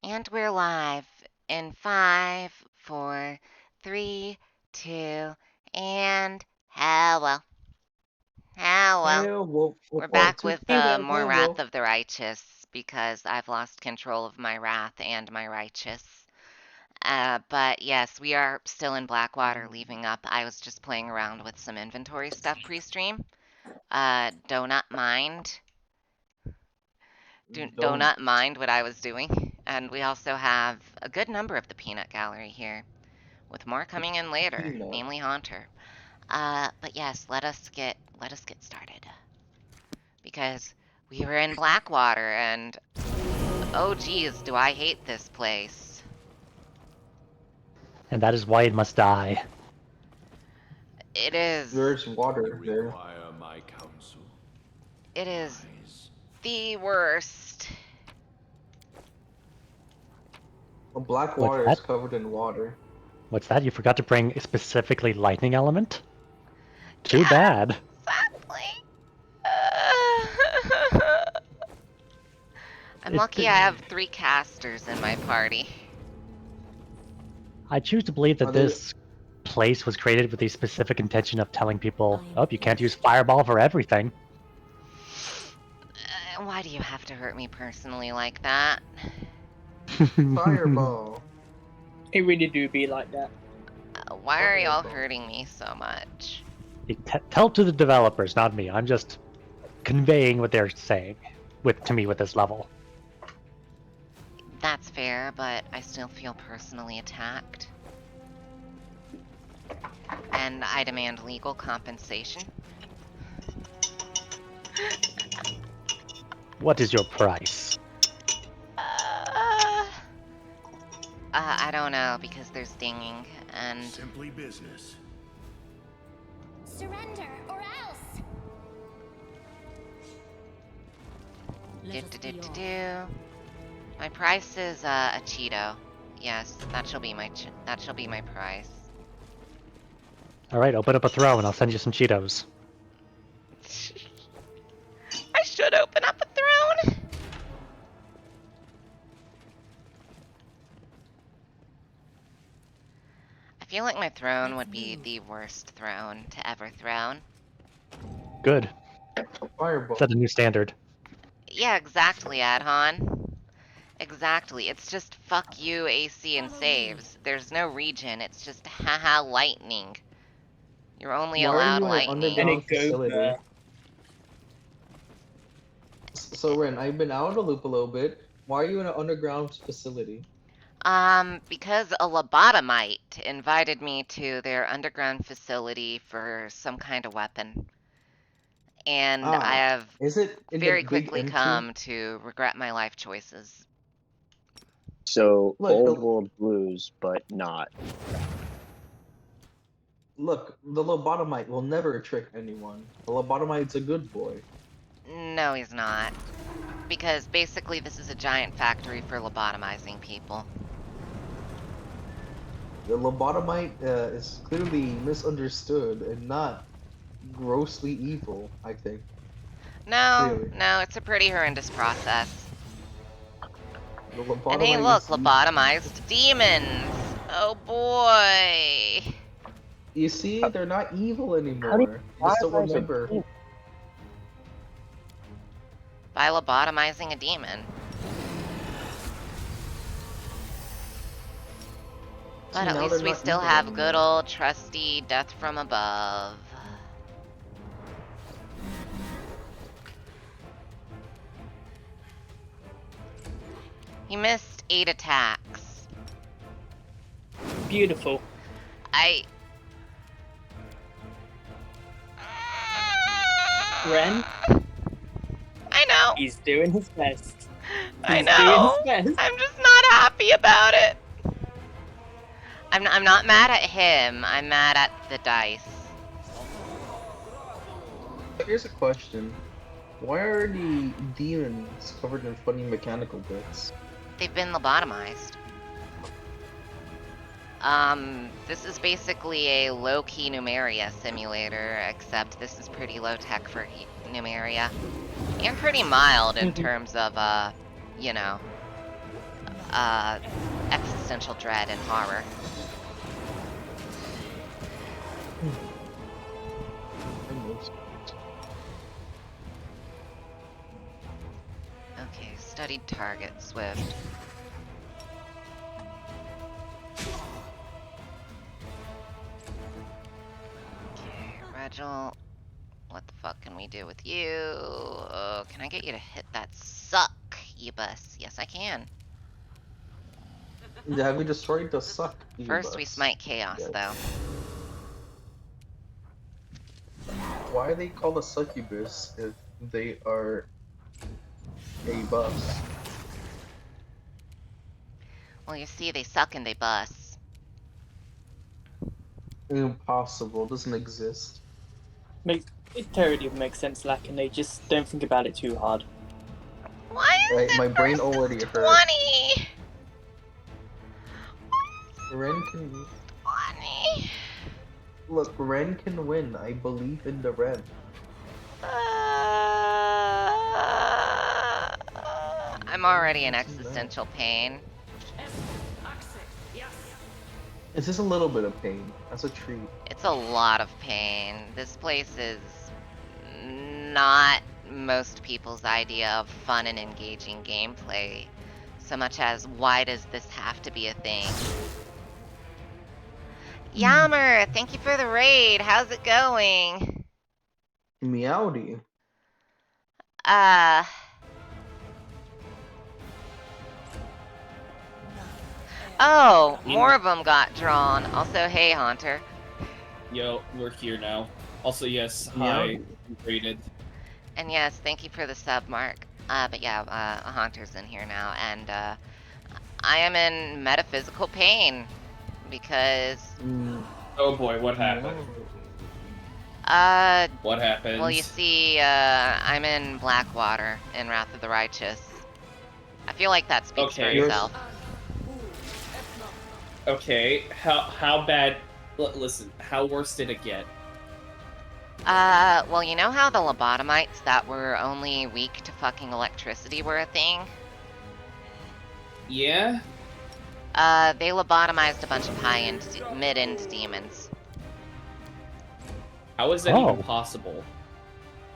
And we're live in 5, 4, 3, 2, and hello. Hello. Hey, well, We're one, back two, with three, well, more hey, Wrath well. of the Righteous because I've lost control of my Wrath and my Righteous. But yes, we are still in Blackwater leaving up. I was just playing around with some inventory stuff pre-stream. Do not mind. Do Don't. not mind what I was doing. And we also have a good number of the peanut gallery here, with more coming in later, Peanut. namely Haunter. But yes, let us get started. Because we were in Blackwater and oh geez, do I hate this place. And that is why it must die. It is There's water You there. require my counsel? it is Rise. the worst. The black What's water is that? covered in water. What's that? You forgot to bring a specifically lightning element? Too Yeah, bad. exactly. I'm It, lucky I have 3 casters in my party. I choose to believe Are that they? this place was created with the specific intention of telling people, oh, you can't use fireball for everything. Why do you have to hurt me personally like that? Fireball. It really do be like that. Why are y'all Fireball. hurting me so much? Tell to the developers, not me. I'm just conveying what they're saying to me with this level. That's fair, but I still feel personally attacked. And I demand legal compensation. What is your price? I don't know, because there's dinging, and Simply business. Surrender or else. My price is a Cheeto. Yes, that shall be my price. Alright, open up a throne. I'll send you some Cheetos. I should open up a throne. I feel like my throne would be the worst throne to ever throne. Good. Fireball. Set a new standard. Yeah, exactly, Adhan. Exactly. It's just fuck you, AC, and saves. There's no region. It's just haha lightning. You're only Why are allowed you in an lightning. And underground it goes facility? So Ren, I've been out of the loop a little bit. Why are you in an underground facility? Because a lobotomite invited me to their underground facility for some kind of weapon. And I Ah, have is it in the very big quickly empty? come to regret my life choices. So Look, old the, world blues, but not. look, the lobotomite will never trick anyone. The lobotomite's a good boy. No, he's not. Because basically this is a giant factory for lobotomizing people. The lobotomite is clearly misunderstood and not grossly evil, I think. No, Clearly. no, it's a pretty horrendous process. The And hey, lobotomite look, is evil. lobotomized demons! Oh boy! You see, they're not evil How do you anymore. You just don't prioritize a remember. team? By lobotomizing a demon. But See, at now least they're we not still evil have good anymore. old trusty death from above. He missed 8 attacks. beautiful. I... Ren, I know. he's doing his best. I He's doing his know. best. I'm just not happy about it. I'm not mad at him. I'm mad at the dice. Here's a question. Why are the demons covered in funny mechanical bits? They've been lobotomized. This is basically a low-key Numeria simulator, except this is pretty low-tech for Numeria. And pretty mild in terms of, you know, existential dread and horror. Okay, studied target, Swift. Okay, Regil. What the fuck can we do with you? Can I get you to hit that succubus? Yes, I can. Have we destroyed the suck? First, we smite chaos, Yes. though. Why are they called a succubus if they are a bus? Well, you see, they suck and they bust. Impossible. Doesn't exist. It totally makes sense, Lack, and they just don't think about it too hard. Why is My it brain versus already 20? hurt. Ren can 20? look. Ren can win. I believe in the Ren. I'm already in existential pain. It's just a little bit of pain. That's a treat. It's a lot of pain. This place is not most people's idea of fun and engaging gameplay, so much as why does this have to be a thing? Yammer, thank you for the raid. How's it going? Meowdy. Uh. Oh, more of them got drawn. Also, hey, Haunter. Yo, we're here now. Also, yes, Meowdy. hi, rated. And yes, thank you for the sub, Mark. But yeah, Haunter's in here now, and I am in metaphysical pain because Oh boy, what happened? What happened? well, you see, I'm in Blackwater in Wrath of the Righteous. I feel like that speaks for Okay. itself. Okay, how bad? Listen, how worse did it get? Well, you know how the lobotomites that were only weak to fucking electricity were a thing? Yeah. They lobotomized a bunch of high-end, mid-end demons. How is that Oh. even possible?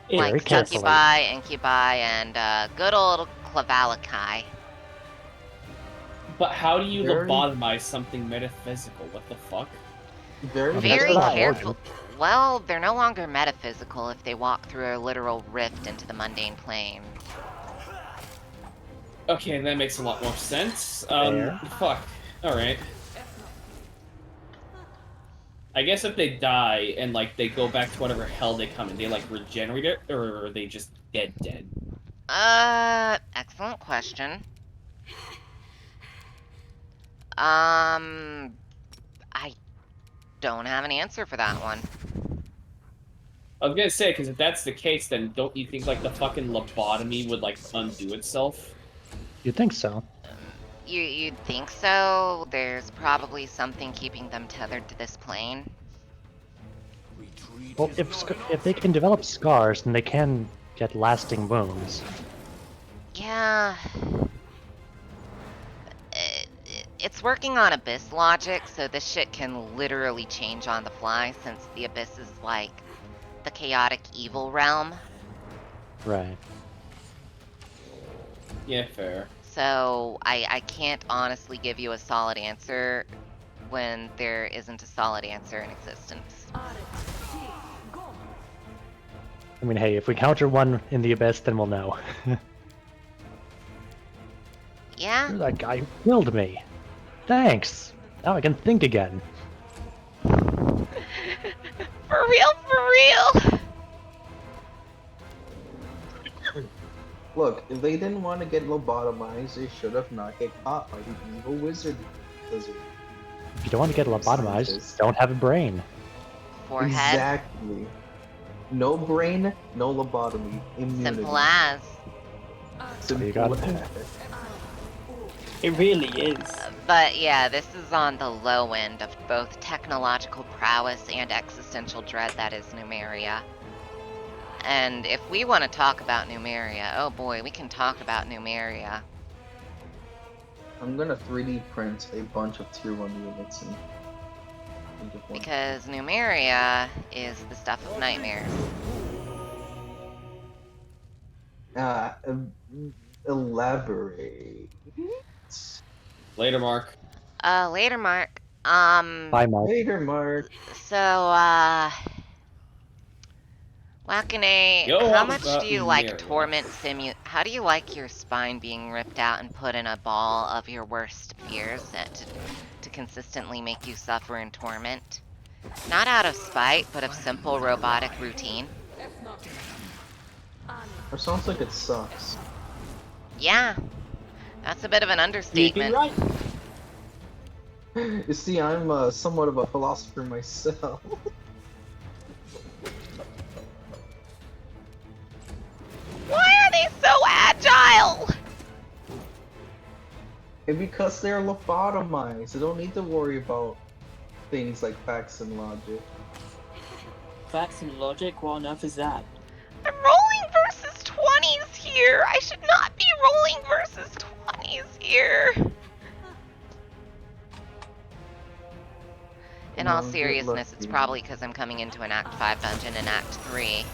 Very Like carefully. succubi, incubi, and good old Clavalachi. But how do you Very- lobotomize something metaphysical? What the fuck? Very That's Very not careful. origin. Well, they're no longer metaphysical if they walk through a literal rift into the mundane plane. Okay, that makes a lot more sense. Fair. Fuck. Alright. I guess if they die and, like, they go back to whatever hell they come in, they, like, regenerate it, or are they just dead? Excellent question. I don't have an answer for that one. I was gonna say, because if that's the case, then don't you think, like, the fucking lobotomy would, like, undo itself? You'd think so. You'd think so. There's probably something keeping them tethered to this plane. Well, if they can develop scars, then they can get lasting wounds. Yeah. It's working on Abyss logic, so this shit can literally change on the fly, since the Abyss is like the chaotic evil realm. Right. Yeah, fair. So I can't honestly give you a solid answer when there isn't a solid answer in existence. I mean, hey, if we counter one in the abyss, then we'll know. Yeah? That guy killed me. Thanks. Now I can think again. For real, for real! Look, if they didn't want to get lobotomized, they should have not get caught by the evil wizard. If you don't want to get lobotomized, Scientist. don't have a brain. Forehead. Exactly. No brain, no lobotomy. Immunity. Simple as. Simple You got it. as. It really is. But yeah, this is on the low end of both technological prowess and existential dread that is Numeria. And if we want to talk about Numeria, oh boy, we can talk about Numeria. I'm gonna 3D print a bunch of tier 1 units and think of one. Because Numeria is the stuff of nightmares. Um, elaborate. Later, Mark. Later, Mark. Bye, Mark. Later, Mark. So, Wakane, Go how on much about do you like Numeria. torment how do you like your spine being ripped out and put in a ball of your worst fears to consistently make you suffer in torment? Not out of spite, but of simple robotic routine. It sounds like it sucks. Yeah, that's a bit of an You'd be understatement. right. You see, I'm somewhat of a philosopher myself. Why are they so agile? And because they're lobotomized, they don't need to worry about things like facts and logic. Facts and logic, what on earth is that? I'm rolling versus 20s here. I should not be rolling versus 20s here. In all Get seriousness, it's lucky. probably because I'm coming into an Act 5 dungeon in Act 3.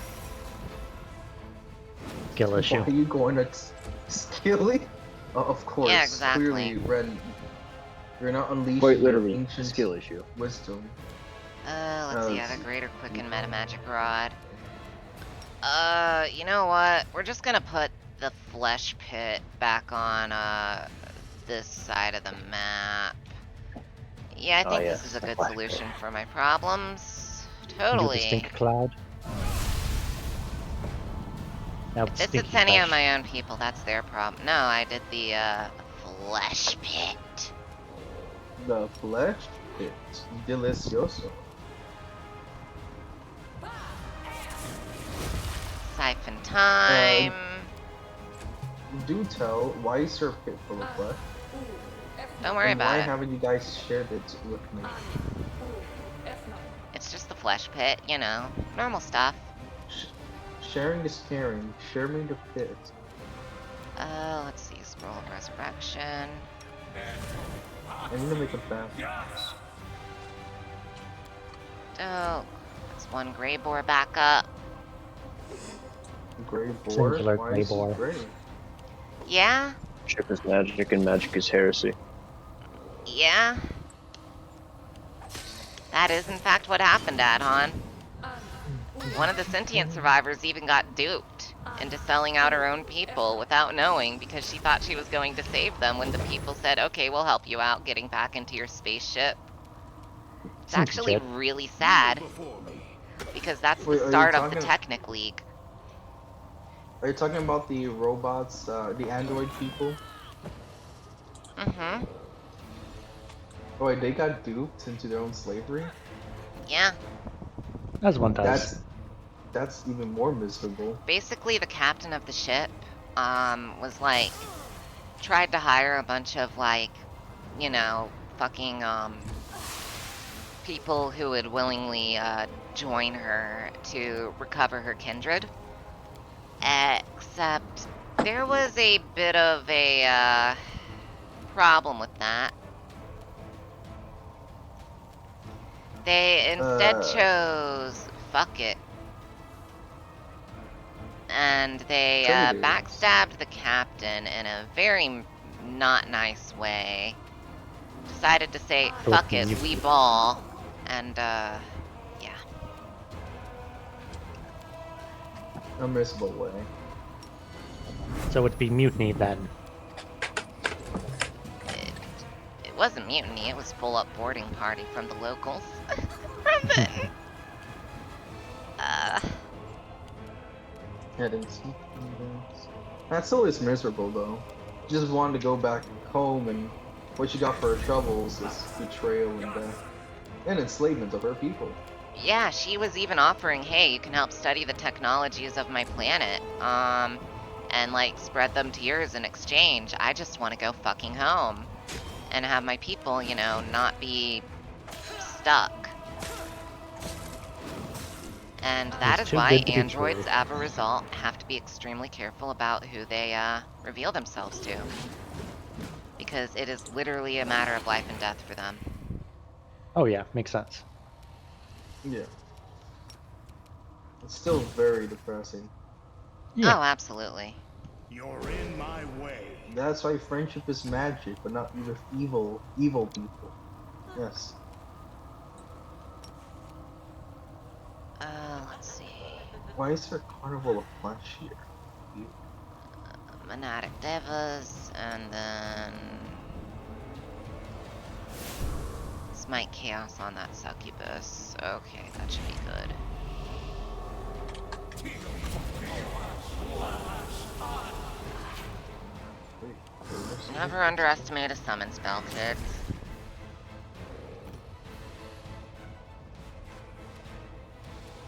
Skill Why issue. are you going to Skilly? Of course. Yeah, exactly. Clearly, Ren, you're not unleashing Quite your literally, ancient skill issue. wisdom. Let's see, I have a greater quicken meta magic rod. You know what? We're just gonna put the flesh pit back on, this side of the map. Yeah, I Oh, think yes, this is a the good flesh solution pit. for my problems. Do the Totally. stink cloud. Now If this is any of my own people, that's their problem. No, I did the, flesh pit. The flesh pit. Delicioso. Siphon time. Do tell, why is your pit full of flesh? Don't worry And about why it. haven't you guys shared it with me? It's just the flesh pit, you know. Normal stuff. Sharing is caring. Share me the pit. Let's see. Scroll of Resurrection. I'm gonna make a fast. Oh, that's one gray boar back up. Gray boar? Singular Why gray is he boar. gray? Yeah? Ship is magic and magic is heresy. Yeah? That is in fact what happened, Adhan. One of the sentient survivors even got duped into selling out her own people without knowing because she thought she was going to save them when the people said, okay, we'll help you out getting back into your spaceship. It's Seems actually legit. really sad because that's Wait, the are you start of the talking- Technic League. Are you talking about the robots, the android people? Mm-hmm. Oh wait, they got duped into their own slavery? Yeah. As one does. That's even more miserable. Basically, the captain of the ship, was like, tried to hire a bunch of, like, you know, fucking, people who would willingly, join her to recover her kindred. Except, there was a bit of a, problem with that. They instead chose fuck it. And they Traitors. backstabbed the captain in a very not nice way. Decided to say, fuck it, we ball. And, yeah. A miserable way. So it'd be mutiny then. It wasn't mutiny, it was full up boarding party from the locals. From the, Headings. That still is miserable though. She just wanted to go back home and what she got for her troubles is betrayal and death. And enslavement of her people. yeah, she was even offering, hey, you can help study the technologies of my planet, and like spread them to yours in exchange. I just want to go fucking home and have my people, you know, not be stuck. And that It's is too why good to be androids, true. as a result, have to be extremely careful about who they reveal themselves to. because it is literally a matter of life and death for them. Oh yeah, makes sense. Yeah. It's still very depressing. Yeah. Oh, absolutely. You're in my way. That's why friendship is magic, but not with evil people. Yes. Let's see. Why is there a carnival of flesh here? Monadic Devas, and then Smite Chaos on that Succubus. Okay, that should be good. Wait, where's Never underestimate a summon spell, kids.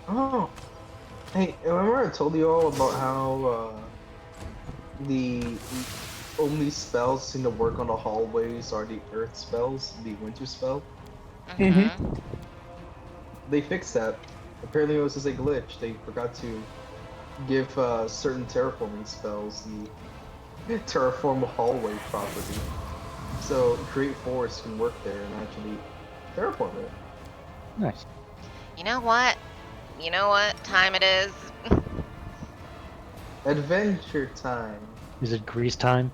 Oh, hey, remember I told you all about how the only spells seem to work on the hallways are the earth spells, the winter spell? Mm-hmm. They fixed that. Apparently it was just a glitch. They forgot to give certain terraforming spells the terraform hallway property. So Create Forest can work there and actually terraform it. Nice. You know what? You know what time it is? Adventure time. Is it grease time?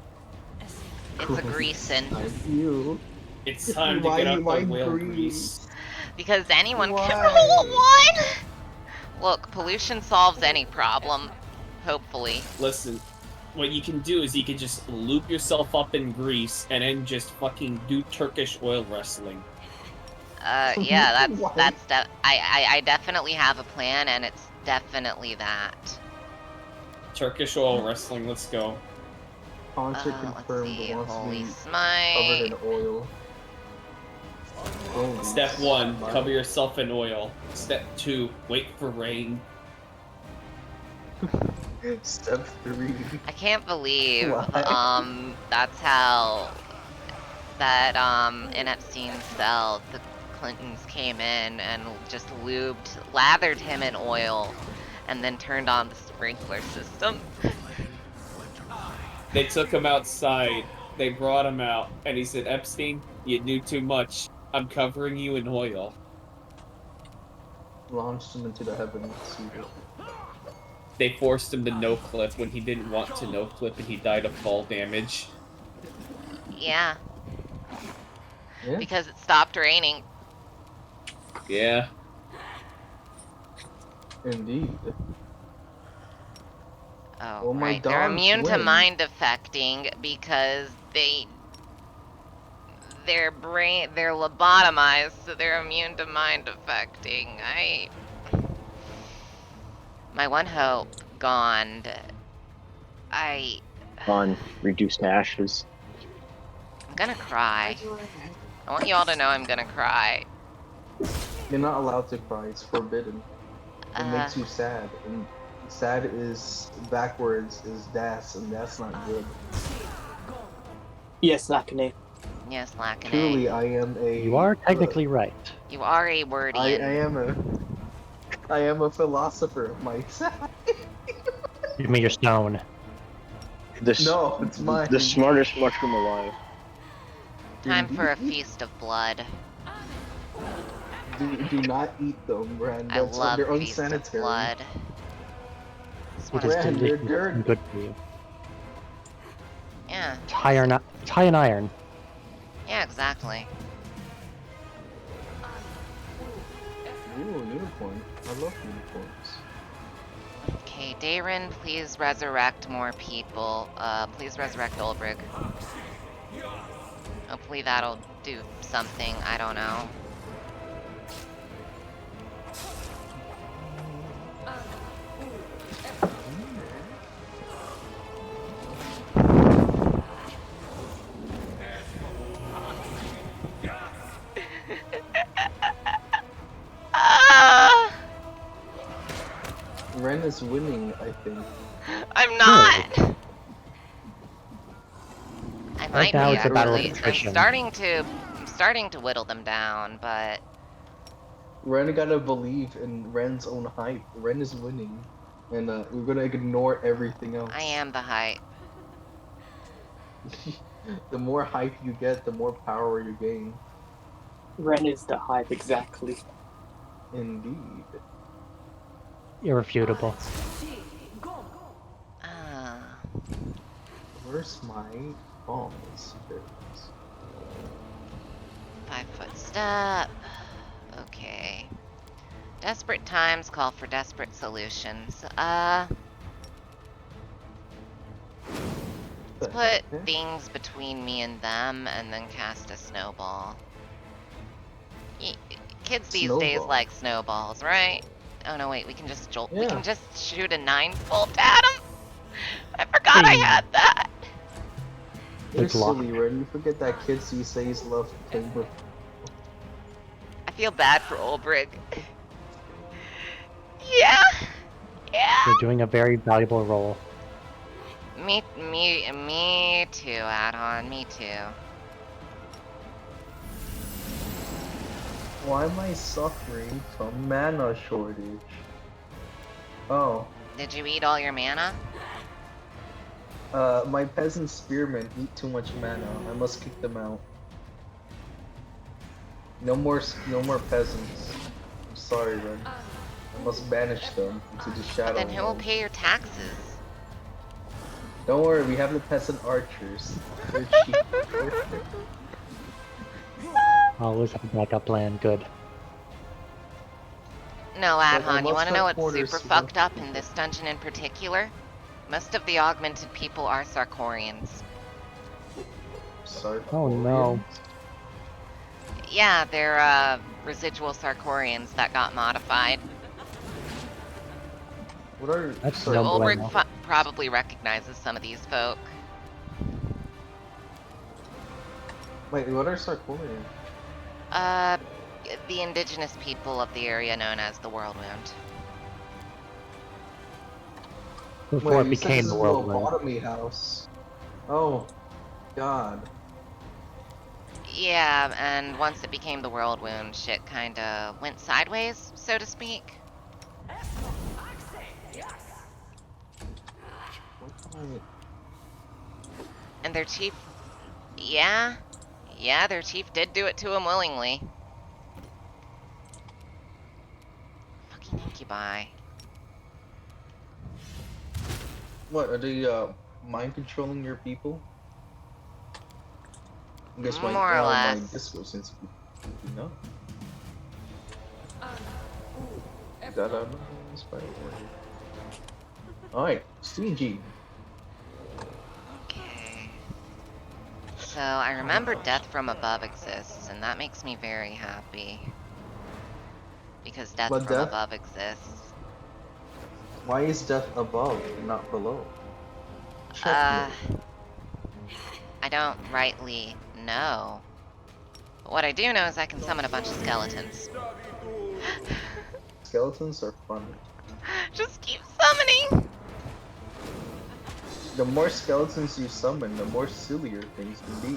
It's a greasin'. You. It's time to get out the whale grease. Because anyone can Why? roll one! Look, pollution solves any problem. Hopefully. Listen, what you can do is you can just loop yourself up in grease and then just fucking do Turkish oil wrestling. Yeah, Why? I definitely have a plan, and it's definitely that. Turkish oil wrestling, let's go. Concert Let's confirmed see, wants to Holy be covered Smite. in oil. Holy Step 1, smite. cover yourself in oil. Step 2, wait for rain. Step 3. I can't believe, Why? that's how that, in Epstein's cell, the Clintons came in and just lathered him in oil, and then turned on the sprinkler system. They took him outside, they brought him out, and he said, Epstein, you knew too much. I'm covering you in oil. Launched him into the heavens. They forced him to no-clip when he didn't want to no-clip and he died of fall damage. Yeah, Yeah. because it stopped raining. Yeah. Indeed. Oh, Well, my right. They're dogs immune to win. mind affecting because their they're lobotomized, so they're immune to mind affecting. My one hope gone. On reduced ashes. I'm gonna cry. I want you all to know I'm gonna cry. You're not allowed to cry. It's forbidden. It Uh, makes you sad. And sad is backwards is das, and that's not good. Yes, Lakane. yes, Lakane. Truly, I am a. You are technically right. You are a I wordian. am a philosopher of my side. Give me your stone. No, it's mine. The smartest mushroom alive. Time for a Indeed. feast of blood. Do not eat them, Ren. I love They're feast of unsanitary. blood. It's one It is of Ren, they're delicious dirty. and good for you. yeah, It's high in iron. yeah, exactly. Ooh, unicorn. I love unicorns. Okay, Dayrin, please resurrect more people. Please resurrect Olbrig. Hopefully that'll do something, I don't know. Ah! Ren is winning, I think. I'm not! I Right might now be it's a battle of actually. attrition. I'm starting to whittle them down, but Ren gotta believe in Ren's own hype. Ren is winning. And we're gonna ignore everything else. I am the hype. The more hype you get, the more power you gain. Ren is the hype, exactly. Indeed. Irrefutable. Ah, Where's my balls? There it is. 5-foot step. Okay. Desperate times call for desperate solutions. Let's put Okay. things between me and them and then cast a snowball. Kids these days Snowball. like snowballs, right? Oh no, wait, we can just jolt. We Yeah. can just shoot a 9-volt at him. I forgot I Hey. had that. You're Good luck. silly, Ren. You forget that kids these days love playing with. I feel bad for Olbrig. Yeah. Yeah. You're doing a very valuable role. Me too, Add-on. Me too. Why am I suffering from mana shortage? Oh, Did you eat all your mana? my peasant spearmen eat too much mana. I must kick them out. No more peasants. I'm sorry, Ren. I must banish them into the shadow. Then who will realm. pay your taxes? Don't worry, we have the peasant archers. They're cheap. Always have a backup plan. Good. No, I Adhan, you must want to have know what's quarters super to fucked go. up in this dungeon in particular? Most of the augmented people are Sarkorians. Sorry. Oh no. Yeah, they're residual Sarkorians that got modified. What are That's So no Ulbrich bueno. probably recognizes some of these folk. Wait, what are Sarkorian? Uh, the indigenous people of the area known as the Whirlwind. Before it Wait, you said this became is the a whirlwind. lobotomy house. Oh, God. Yeah, and once it became the Whirlwind, shit kinda went sideways, so to speak. Wait, And their chief... Yeah, their chief did do it to him willingly. Fucking incubi. what, are they, mind controlling your people? I guess my, More or my less. disco since you know. That I know, spider warrior. Alright, CG. Okay. So I remember death from above exists, and that makes me very happy. Because death But from death? above exists. Why is death above and not below? Uh, Checkmate. I don't rightly know. But what I do know is I can summon a bunch of skeletons. Skeletons are fun. Just keep summoning! The more skeletons you summon, the more sillier things can be.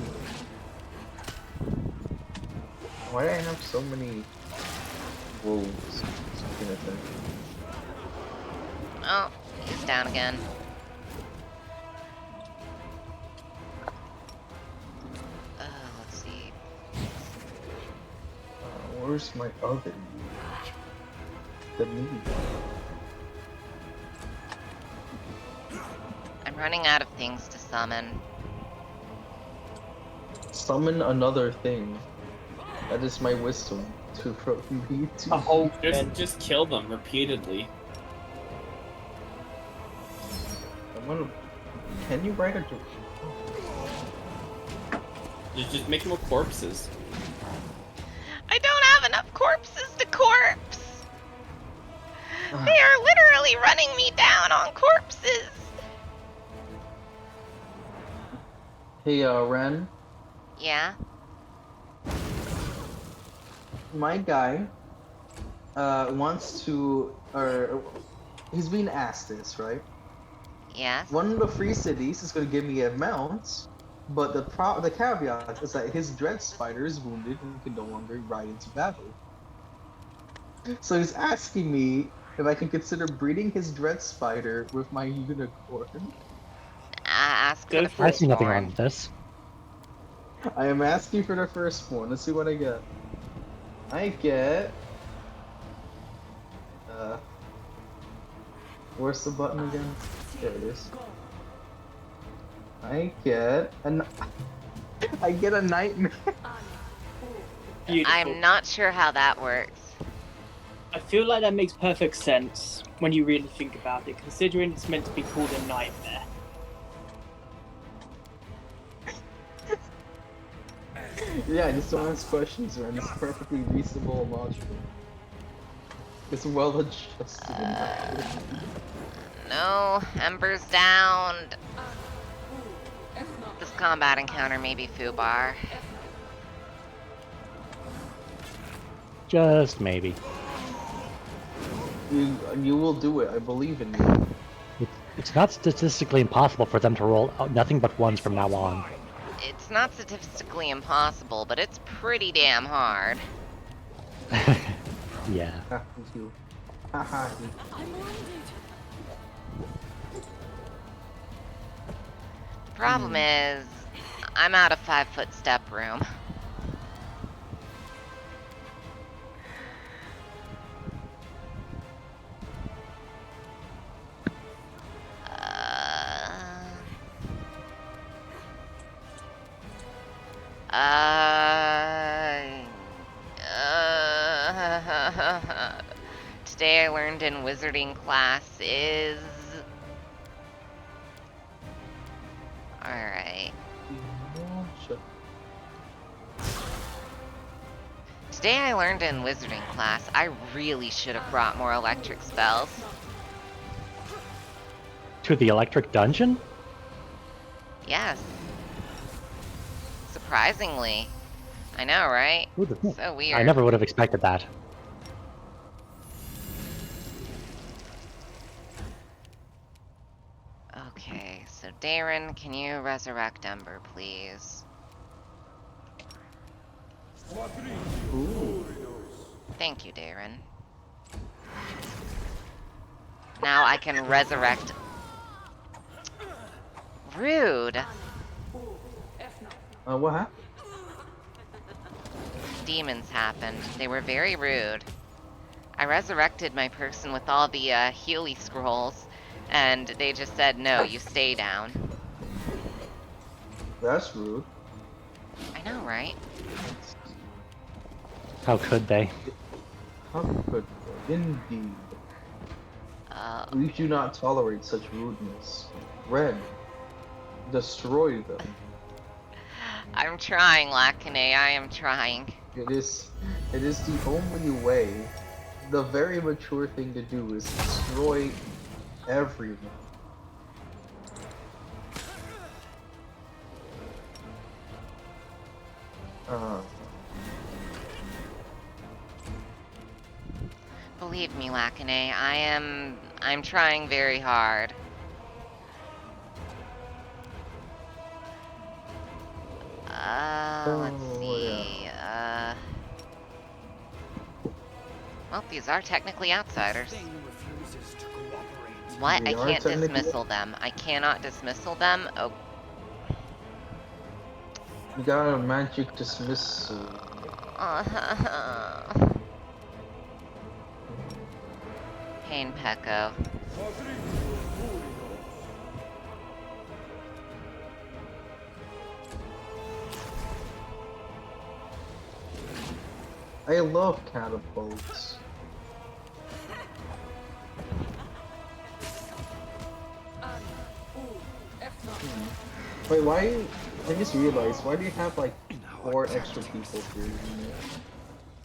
Why do I have so many wolves? Speaking of things. Oh, he's down again. Let's see. Where's my other you? The me. I'm running out of things to summon. Summon another thing. That is my wisdom to from me to A whole Just kill them repeatedly. I'm gonna. Can you write a? Just make them with corpses. I don't have enough corpses to corpse! They are literally running me down on corpses! Hey, Ren. Yeah? My guy wants to, or he's being asked this, right? Yes? One of the free cities is going to give me a mount, but the caveat is that his dread spider is wounded and can no longer ride into battle. So he's asking me if I can consider breeding his dread spider with my unicorn. Ask for Go the for it. I see nothing wrong firstborn. with this. I am asking for the first one. Let's see what I get. I get. Where's the button again? There it is. I get I get a nightmare. Beautiful. I'm not sure how that works. I feel like that makes perfect sense when you really think about it, considering it's meant to be called a nightmare. Yeah, I just don't ask questions, man. It's perfectly reasonable and logical. It's well adjusted and accurate. No, Ember's down. This combat encounter may be foobar. Just maybe. You will do it. I believe in you. It's not statistically impossible for them to roll nothing but ones from now on. It's not statistically impossible, but it's pretty damn hard. Yeah. Ha, you. Ha ha. The problem is, I'm out of 5-foot step room. Today I learned in wizarding class is... Alright. Today I learned in wizarding class I really should have brought more electric spells. To the electric dungeon? Yes. Surprisingly. I know, right? So weird. I never would have expected that. Okay, so Darren, can you resurrect Ember, please? Ooh. Thank you, Darren. Now I can resurrect... Rude! What happened? Demons happened. They were very rude. I resurrected my person with all the Healy scrolls, and they just said, no, you stay down. That's rude. I know, right? How could they? How could they? Indeed. We do not tolerate such rudeness. Red, destroy them. I'm trying, Lakane, I am trying. It is the only way. The very mature thing to do is destroy everyone. Believe me, Lakane, I'm trying very hard. Let's see, well, these are technically outsiders. What? I can't dismissal them. I cannot dismissal them? Oh. You got a magic dismissal. Pain Pecco. I love catapults. Wait, why? I just realized, why do you have like 4 extra people here?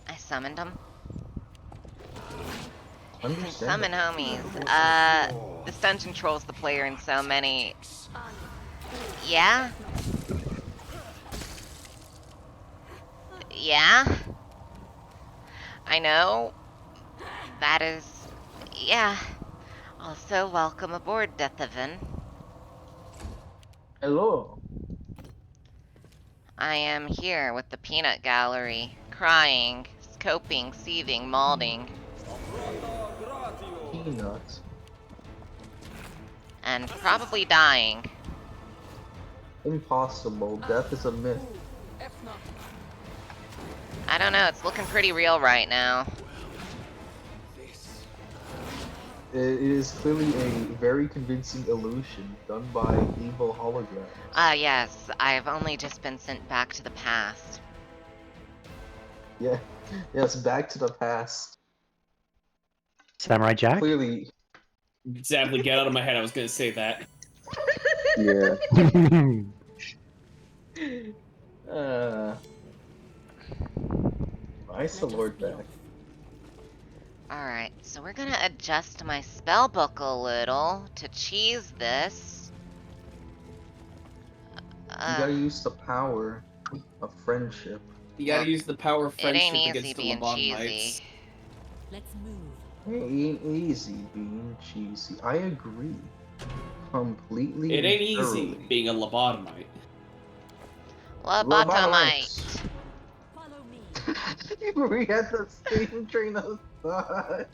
I summoned them. Understand? Summon homies. This dungeon trolls the player in so many... Yeah? Yeah? I know. That is... Yeah. Also, welcome aboard, Deathaven. Hello. I am here with the peanut gallery, crying, scoping, seething, malding, Peanuts. and probably dying. Impossible. Death is a myth. I don't know, it's looking pretty real right now. It is clearly a very convincing illusion done by evil holograms. Ah, yes, I've only just been sent back to the past. Yeah, yes, back to the past. Samurai Jack? Clearly, Exactly, get out of my head. I was gonna say that. Yeah. nice the Lord back. Alright, so we're gonna adjust my spell book a little to cheese this. You gotta use the power of friendship. You gotta Well, use the power of it ain't friendship easy against the being lobotomites. cheesy. Let's move. It ain't easy being cheesy. I agree. Completely It and ain't easy thoroughly. being a lobotomite. Lobotomite. Follow me. We had the same train of thought.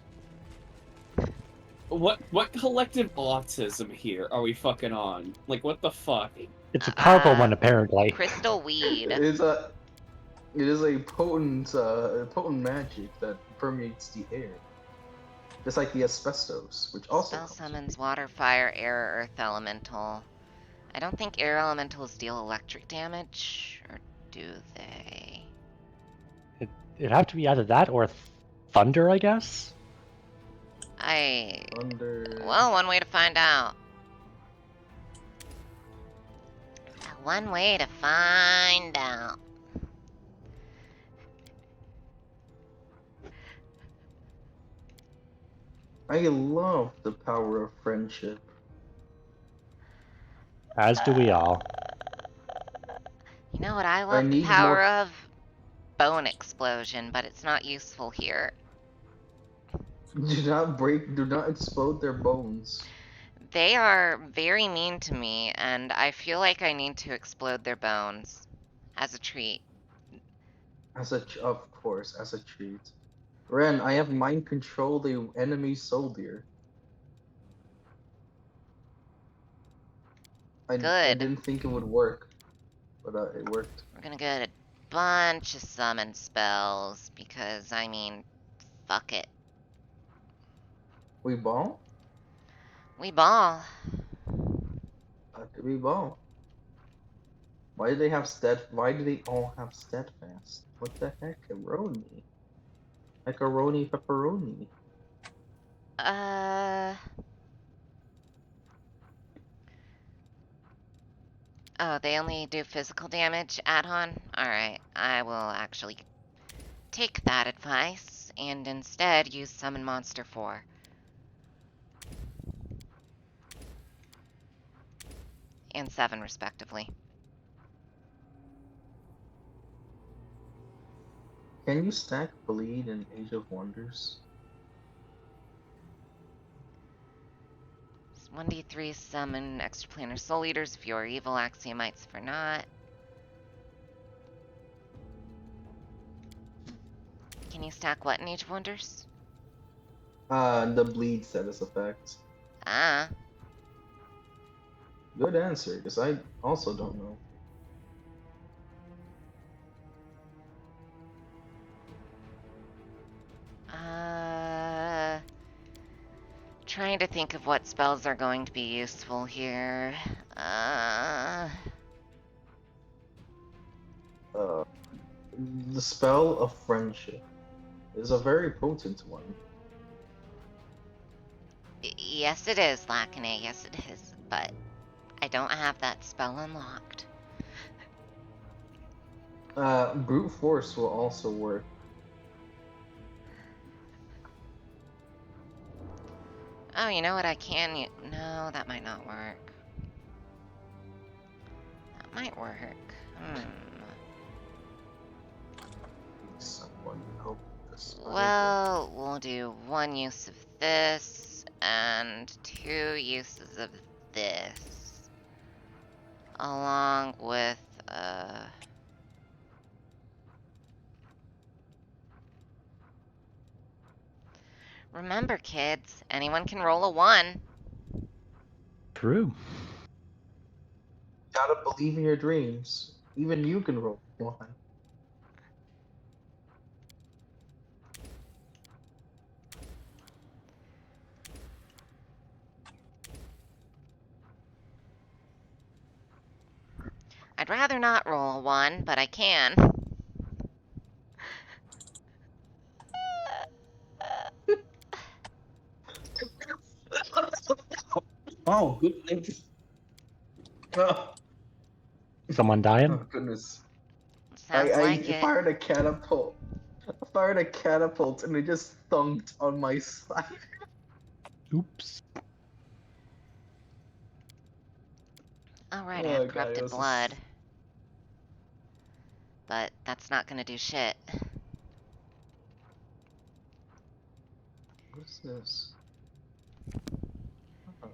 What collective autism here are we fucking on? Like, what the fuck? It's a powerful one, apparently. Crystal weed. It is a potent magic that permeates the air. Just like the asbestos, which also Spell helps. summons water, fire, air, or earth elemental. I don't think air elementals deal electric damage, or do they? It'd have to be either that or thunder, I guess? Thunder. Well, one way to find out. One way to find out. I love the power of friendship. As do we all. You know what I I love the need power more- of? Bone explosion, but it's not useful here. Do not explode their bones. They are very mean to me, and I feel like I need to explode their bones as a treat. Of course, as a treat. Ren, I have mind control the enemy soldier. I Good. didn't think it would work, but it worked. We're gonna get a bunch of summon spells, because, I mean, fuck it. We ball? We ball. We ball. Why do they all have steadfast? What the heck, Macaroni? Macaroni pepperoni. Oh, they only do physical damage, Adhon? Alright, I will actually take that advice, and instead use Summon Monster 4. And 7, respectively. Can you stack bleed in Age of Wonders? 1d3 summon extraplanar soul eaters if you are evil, axiomites for not. Can you stack what in Age of Wonders? The bleed status effect. Ah. Good answer, because I also don't know. Trying to think of what spells are going to be useful here. The spell of friendship is a very potent one. Yes, it is, Lacane. Yes, it is. But I don't have that spell unlocked. Brute force will also work. Oh, you know what? I can. No, that might not work. That might work. Someone help this. Well, we'll do 1 use of this and 2 uses of this, along with remember, kids, anyone can roll a 1. True. Gotta believe in your dreams. Even you can roll one. I'd rather not roll a 1, but I can. Oh, goodness. Oh, Someone dying? oh, goodness. Sounds like I it. fired a catapult. I fired a catapult and it just thunked on my side. Oops. Alright, I have Oh god, it corrupted was blood. But that's not gonna do shit. What's this? Oh,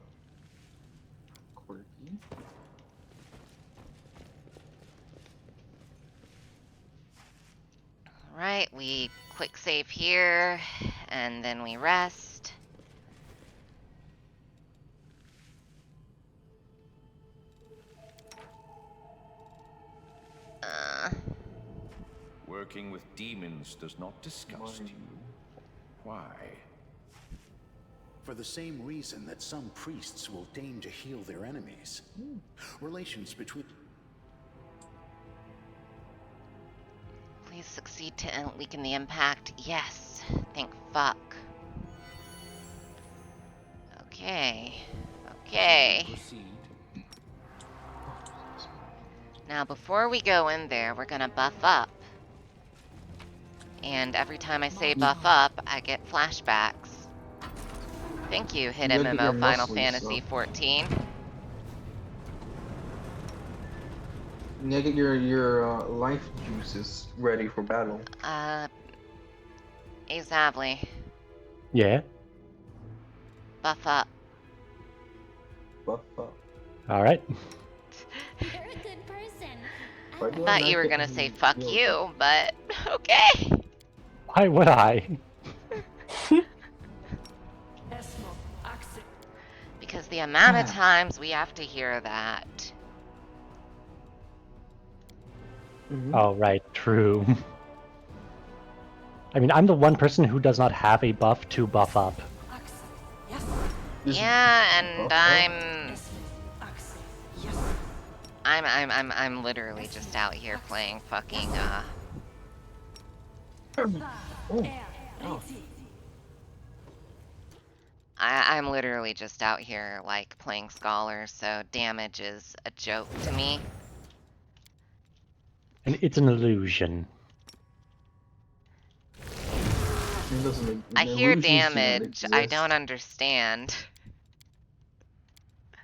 quirky. Alright, we quick save here, and then we rest. Uh, Working with demons does not disgust you. Why? For the same reason that some priests will deign to heal their enemies. Relations between... please succeed to weaken the impact. Yes, thank fuck. Okay. Okay. Proceed. Now, before we go in there, we're gonna buff up. And every time I say buff up, I get flashbacks. Thank you, Hit You gotta get your MMO Final muscles Fantasy up. 14. You gotta get your life juices ready for battle. Azably, Yeah. buff up. Buff up. All right. You're a good person. Why I do I thought not you were get gonna any say fuck heals? you, but okay. Why would I? Because the amount of times we have to hear that. Oh, right. True. I mean, I'm the one person who does not have a buff to buff up. Just Yeah, and buff up. I'm literally just out here playing fucking Oh, I'm literally just out here like playing Scholar, so damage is a joke to me. And it's an illusion. it doesn't make, I the hear illusions do not damage, I don't exist. understand.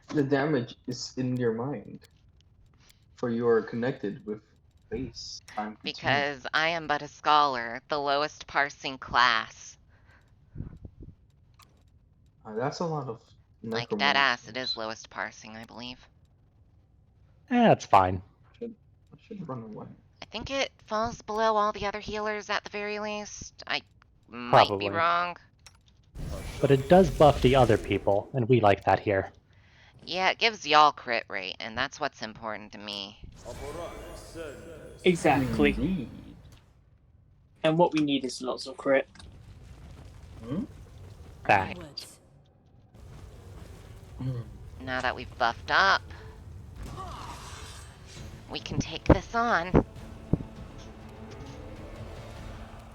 The damage is in your mind. For you are connected with base time continuum. Because I am but a Scholar, the lowest parsing class. That's a lot of Like, dead ass, it necromancers. is lowest parsing, I believe. That's fine. I should run away. I think it falls below all the other healers at the very least. I might be Probably. wrong. But it does buff the other people, and we like that here. Yeah, it gives y'all crit rate, and that's what's important to me. Exactly. Indeed. And what we need is lots of crit. Fact. Onwards. Now that we've buffed up, we can take this on.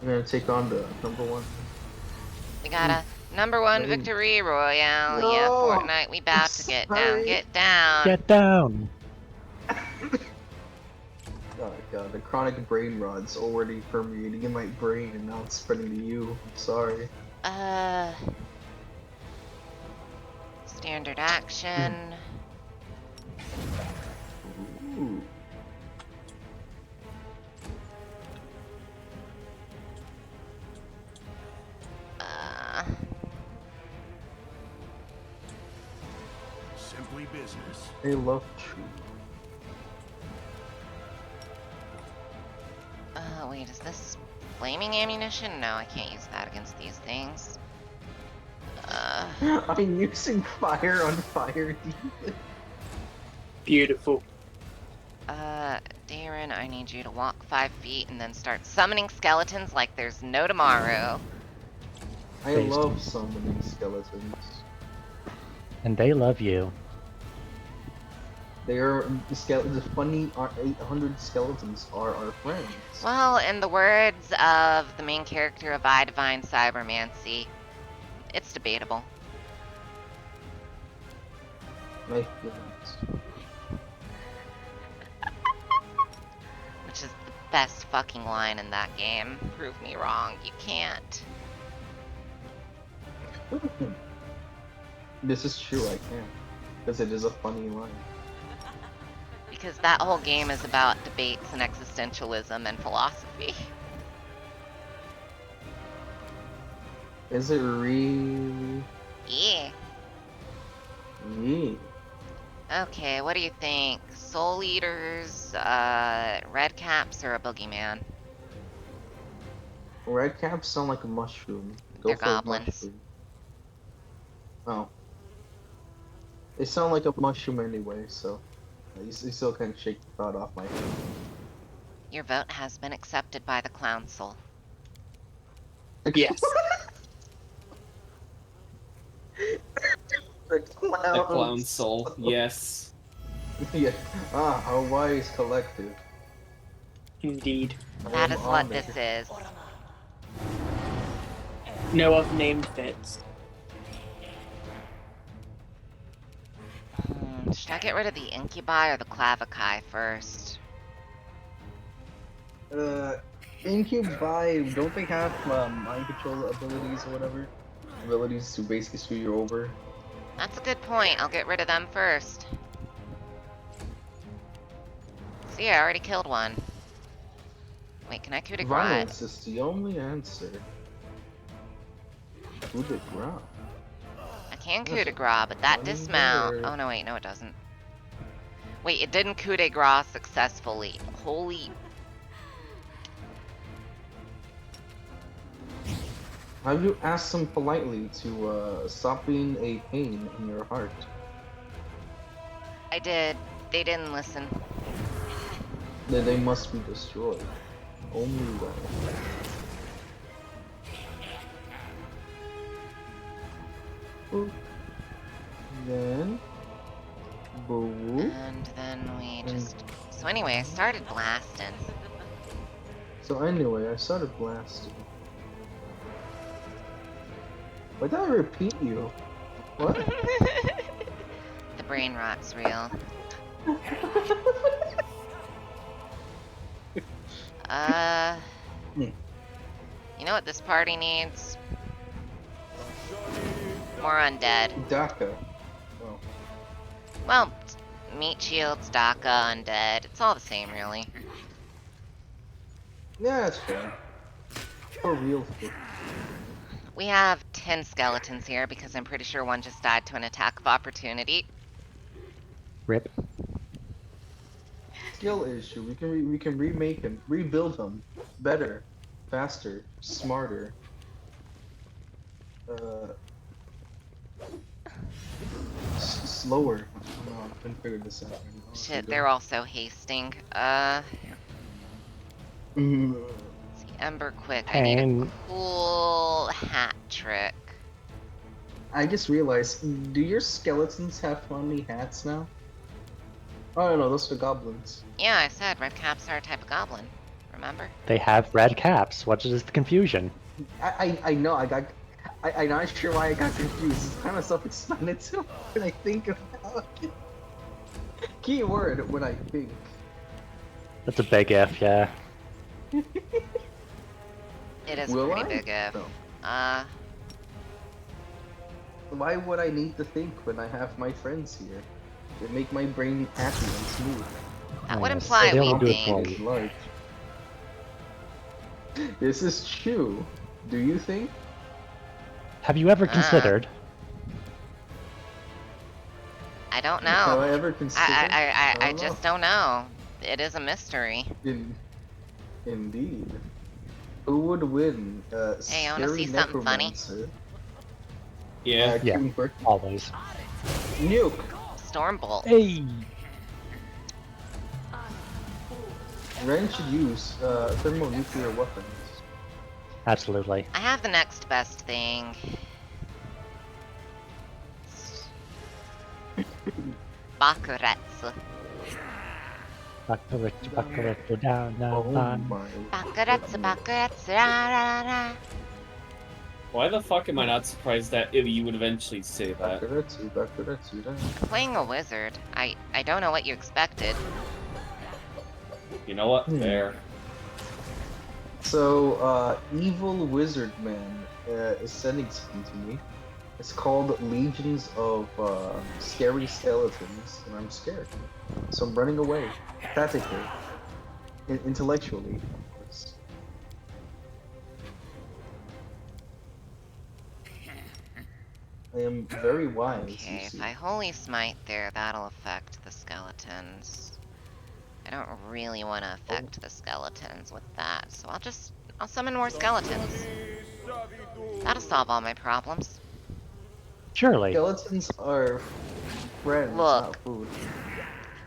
We're gonna take on the #1. We got a #1 Ready? victory royale. No! Yeah, Fortnite, we bout to get down. Sorry. Get down. Get down! Oh god, the chronic brain rot's already permeating in my brain and now it's spreading to you. I'm sorry. Standard action. Ooh. Simply business. I love tree. Wait, is this flaming ammunition? No, I can't use that against these things. I'm using fire on fire demon. Beautiful. Darren, I need you to walk 5 feet and then start summoning skeletons like there's no tomorrow. I Based. love summoning skeletons. And they love you. They are the funny 800 skeletons are our friends. Well, in the words of the main character of I Divine Cybermancy, it's debatable. My feelings. Which is the best fucking line in that game. Prove me wrong, you can't. This is true, I can. Because it is a funny line. Because that whole game is about debates and existentialism and philosophy. Is it really? Yeah. Yeah. Okay, what do you think? Soul Eaters, red caps, or a boogeyman? Red caps sound like a mushroom. Go They're for goblins. a mushroom. Oh. They sound like a mushroom anyway, so you still can't shake the thought off my head. Your vote has been accepted by the Council. Yes. The clown. The clown soul. Yes. Yeah. Ah, how wise collective. Indeed. That I is am what honored. this is. No other name fits. Should I get rid of the Incubi or the Clavici first? Incubi, don't they have mind control abilities or whatever? Abilities to basically screw you over? That's a good point. I'll get rid of them first. See, I already killed one. Wait, can I coup de grace? Violence is the only answer. Coup de grace? I can coup That's de a grace, but that funny dismount... word. Oh, no, wait, no it doesn't. Wait, it didn't coup de grace successfully. Holy... Have you asked them politely to stop being a pain in your heart? I did. They didn't listen. Then they must be destroyed. Only well. Boop. Then... Boop. And then we just... So anyway, I started blasting. So anyway, I started blasting. Why did I repeat you? What? The brain rot's real. You know what this party needs? More undead. DACA. Oh. Well, meat shields, DACA, undead. It's all the same, really. Yeah, that's fair. For real. We have 10 skeletons here because I'm pretty sure one just died to an attack of opportunity. Rip. Skill issue. We can remake him, rebuild him, better, faster, smarter. Slower. No, I couldn't figure this out. Shit, they're also hasting. Mm. See, Ember Quick. I need a And cool hat trick. I just realized, do your skeletons have funny hats now? Oh no, those are goblins. Yeah, I said red caps are a type of goblin. Remember? they have red caps. What is the confusion? I know, I'm not sure why I got confused. It's kind of self-explanatory when I think about it. Key word when I think. That's a big if, yeah. It is Will pretty I? big if. No. Why would I need to think when I have my friends here? They make my brain happy and smooth. That would Yes, imply they we don't do it for think. you. Large. This is true. Do you think? Have you ever considered? I don't Have know. I ever considered? I don't know. just don't know. It is a mystery. Indeed. Who would win? Hey, I wanna Scary see something funny? Necromancer. Yeah. Yeah. Cooper. Always. Nuke. Stormbolt. Hey! Ren should use thermonuclear weapons. Absolutely. I have the next best thing. Bakuretsu. Bakuretsu down, Oh down. my Bakuretsu, goodness. bakuretsu, ra ra ra. Why the fuck am I not surprised that you would eventually say that? Bakuretsu, da. Playing a wizard. I don't know what you expected. You know what? Hmm. Fair. So, evil wizard man is sending something to me. It's called Legions of Scary Skeletons, and I'm scared. So I'm running away. Tactically. Intellectually, of course. I am very wise, you Okay, if see. I Holy Smite there, that'll affect the skeletons. I don't really want to affect the skeletons with that, so I'll summon more skeletons. That'll solve all my problems. Surely. Skeletons are friends, Look. not food.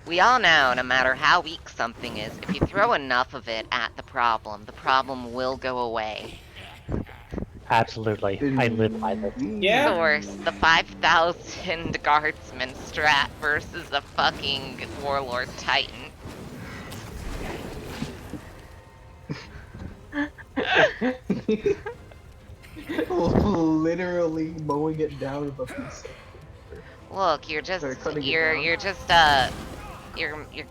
We all know, no matter how weak something is, if you throw enough of it at the problem will go away. Absolutely. I live by this. Yeah. Source, the 5,000 guardsman strat versus a fucking warlord titan. Literally mowing it down with a piece. Look, you're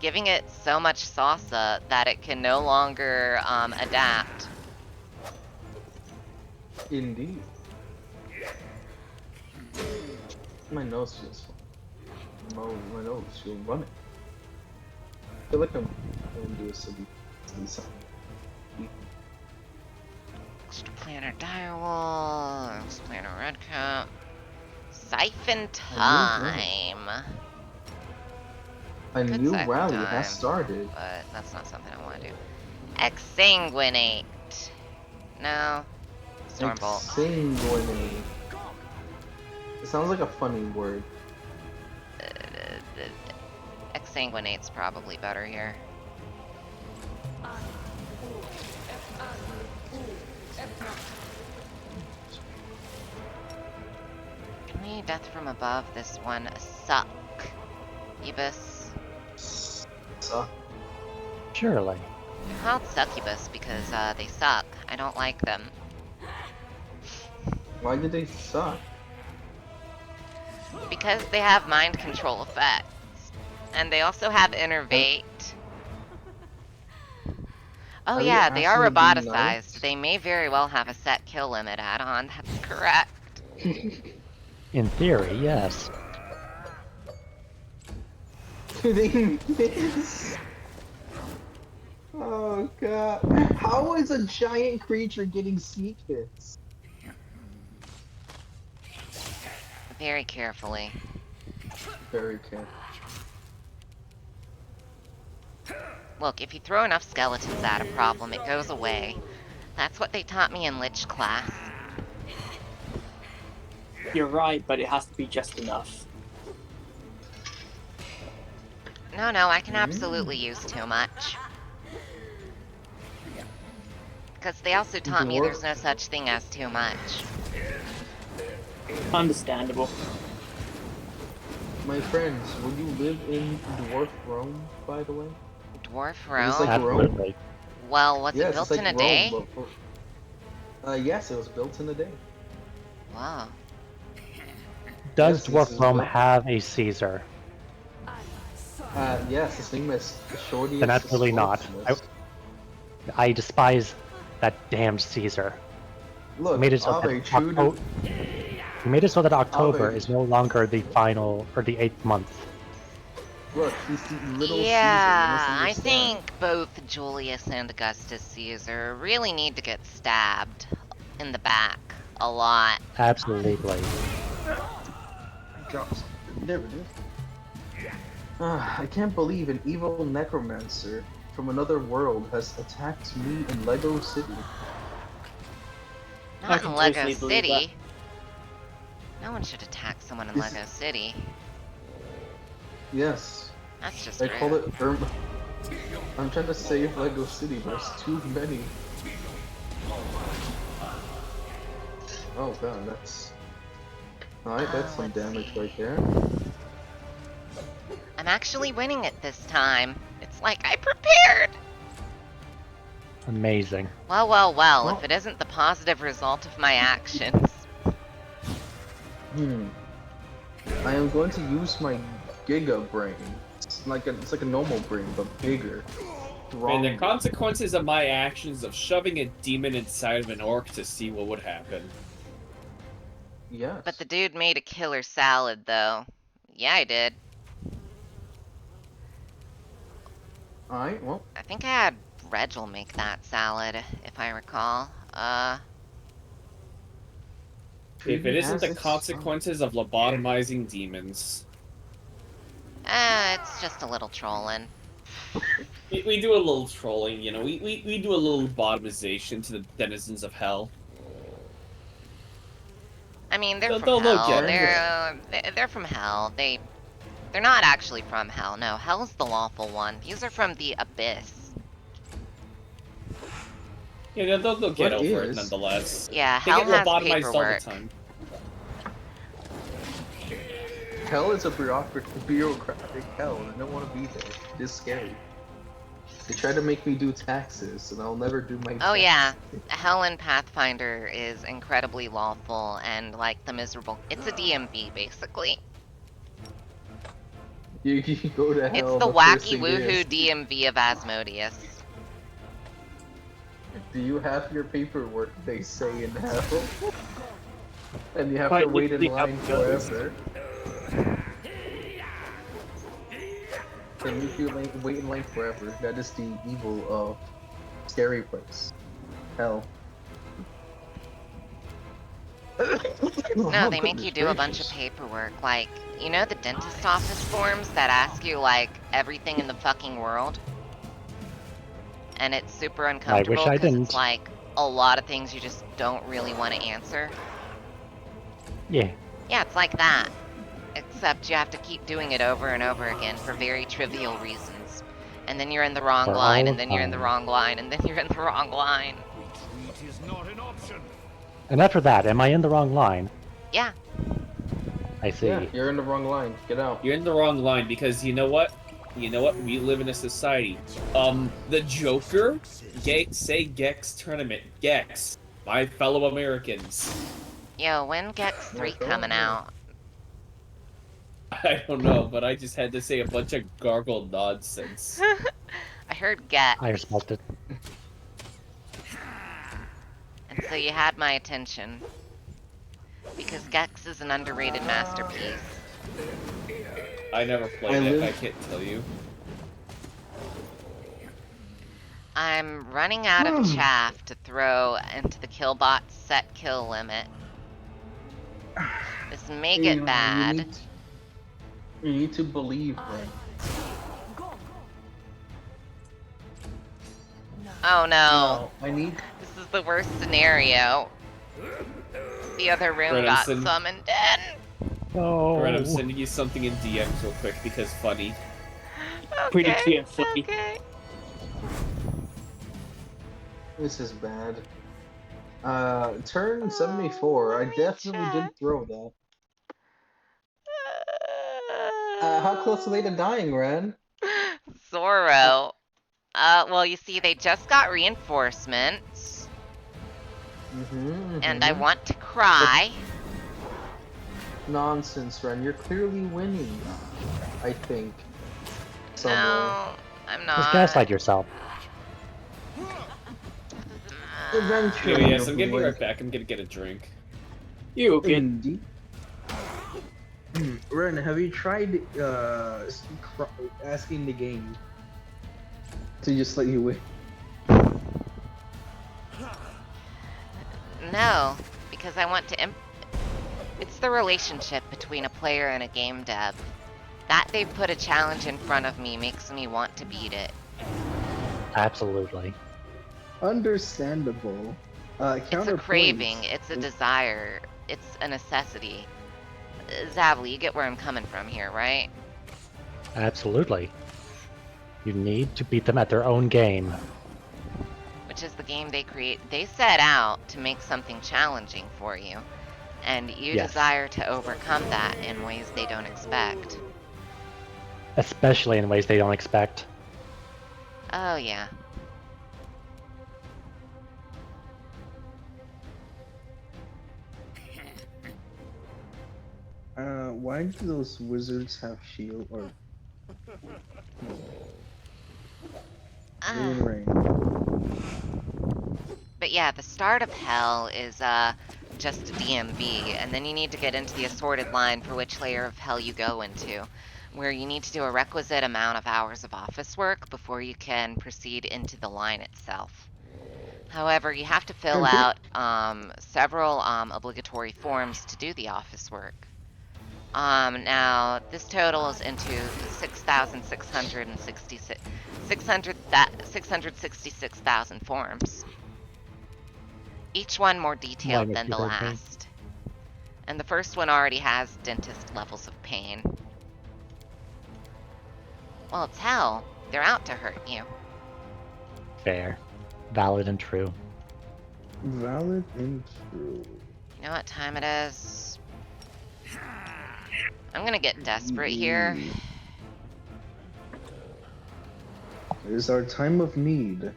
giving it so much salsa that it can no longer adapt. Indeed. My nose feels fun. My nose feels running. I feel like I'm going to do a silly sound. Extraplanar direwolf, extraplanar redcap. Siphon time. A Good new siphon rally time, has started. but that's not something I want to do. Exsanguinate. No. Stormbolt. Exsanguinate. It sounds like a funny word. Exsanguinate's probably better here. Can we death from above this one? Suck. Ibis. Suck. Surely. They're called succubus because they suck. I don't like them. Why did they suck? Because they have mind control effects. And they also have innervate. Oh Are you yeah, they are asking to be roboticized. nice? They may very well have a set kill limit add-on. That's correct. In theory, yes. They miss. Oh god. How is a giant creature getting sneak hits? Very carefully. Very careful. Look, if you throw enough skeletons at a problem, it goes away. That's what they taught me in Lich class. You're right, but it has to be just enough. No, I can absolutely use too much. Because they also taught me there's no such thing as too much. Understandable. My friends, would you live in Dwarf Rome, by the way? Dwarf It was like Rome? Rome. Absolutely. Well, was Yes, it built it's like in a Rome, day? but yes, it was built in a day. Wow. Does Yes, this Dwarf is Rome what- have a Caesar? Yes, his name is Shorty. Then absolutely not. I despise that damned Caesar. Look, He made it so that Ave, true to... He made it so that October Ave. is no longer the final or the 8th month. Look, he's the little Yeah, Caesar. I think both Julius and Augustus Caesar really need to get stabbed in the back a lot. Absolutely. There it is. I can't believe an evil necromancer from another world has attacked me in Lego City. I Not can in Lego totally believe City. No one should attack someone in This- Lego City. Yes, That's just I rude. call it I'm trying to save Lego City, there's too many. Oh god, that's... Alright, that's some Let's damage see. right there. I'm actually winning it this time. It's like I prepared! Amazing. Well, well, well, Well- if it isn't the positive result of my actions. I am going to use my Giga Brain. It's like a normal brain, but bigger. And the Stronger. consequences of my actions of shoving a demon inside of an orc to see what would happen. Yes. But the dude made a killer salad, though. Yeah, I did. Alright, well, I think I had Regil make that salad, if I recall. If it isn't has the its- consequences of lobotomizing demons. It's just a little trolling. We do a little trolling, you know, we do a little lobotomization to the denizens of hell. I mean, they're from They'll hell. get They're from hell. They're not actually from hell. No, hell's the lawful one. These are from the abyss. Yeah, they'll get What over it is? nonetheless. Yeah, They hell get has lobotomized all the paperwork. time. Hell is a bureaucratic hell, and I don't want to be there. It's scary. They try to make me do taxes, and I'll never do my Oh taxes. yeah, hell in Pathfinder is incredibly lawful and like the miserable. It's a DMV basically. You go to hell. It's the first wacky thing woohoo is, DMV of Asmodeus. do you have your paperwork, they say in hell? And you have Quite to wait in literally how line it goes. forever. They make you wait in line forever. That is the evil of scary place. Hell. No, they make you do a bunch of paperwork, like, you know the dentist office forms that ask you, like, everything in the fucking world? And it's super uncomfortable I because it's, didn't. like, a lot of things you just don't really want to answer. Yeah. Yeah, it's like that. Except you have to keep doing it over and over again for very trivial reasons. And then you're in the wrong For line, all and then you're in the time. wrong line, and then you're in the wrong line. Retreat is not an option. And after that, am I in the wrong line? Yeah. I see. Yeah, you're in the wrong line. Get out. You're in the wrong line because you know what? You know what? We live in a society. The Joker, say Gex tournament. Gex, my fellow Americans. Yo, when Gex 3 coming out? I don't know, but I just had to say a bunch of gargled nonsense. I heard Gex. I respect it. And so you had my attention. Because Gex is an underrated masterpiece. I never played I it, live- I can't tell you. I'm running out of chaff to throw into the killbot's set kill limit. This may get bad. You need to believe, right? Oh no. I need. This is the worst scenario. The other room got Brennan. summoned in. Oh. Alright, I'm sending you something in DMs real quick because funny. Pretty cute and funny. Okay. This is bad. Turn 74. I definitely did throw that. How close are they to dying, Ren? Zorro. Well, you see, they just got reinforcements, and I want to cry. Nonsense, Ren. You're clearly winning. I think. Somewhere. No, I'm not. Just gaslight yourself. Eventually. Oh yes, I'm you'll gonna be win. right back. I'm gonna get a drink. You okay? Indeed. Ren, have you tried asking the game to just let you win? No, because I want to. It's the relationship between a player and a game dev. That they've put a challenge in front of me makes me want to beat it. Absolutely. Understandable. It's a craving. It's a desire. It's a necessity. Zavli, you get where I'm coming from here, right? Absolutely. You need to beat them at their own game. Which is the game they create. They set out to make something challenging for you, and you Yes. desire to overcome that in ways they don't expect. Especially in ways they don't expect. Oh, yeah. Why do those wizards have shield or Ah. rain? But yeah, the start of hell is just a DMV, and then you need to get into the assorted line for which layer of hell you go into, where you need to do a requisite amount of hours of office work before you can proceed into the line itself. However, you have to fill out several obligatory forms to do the office work. Now, this totals into 666,000 forms. Each one more detailed Minus than the keyboard pain. last. And the first one already has dentist levels of pain. Well, it's hell. They're out to hurt you. Fair. Valid and true. Valid and true. You know what time it is? I'm gonna get desperate here. It is our time of need.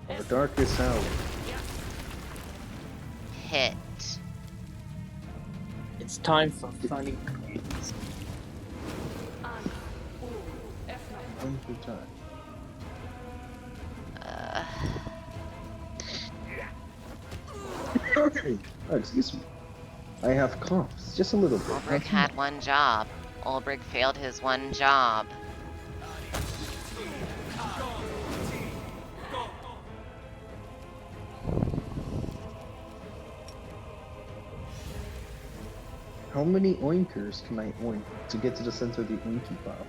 Our darkest hour. Hit. It's time for funny grades. Time for time. Oh, excuse me. I have coughs, just a little bit. Ulbrich had one job. Ulbrich failed his one job. How many oinkers can I oink to get to the center of the oinky pile?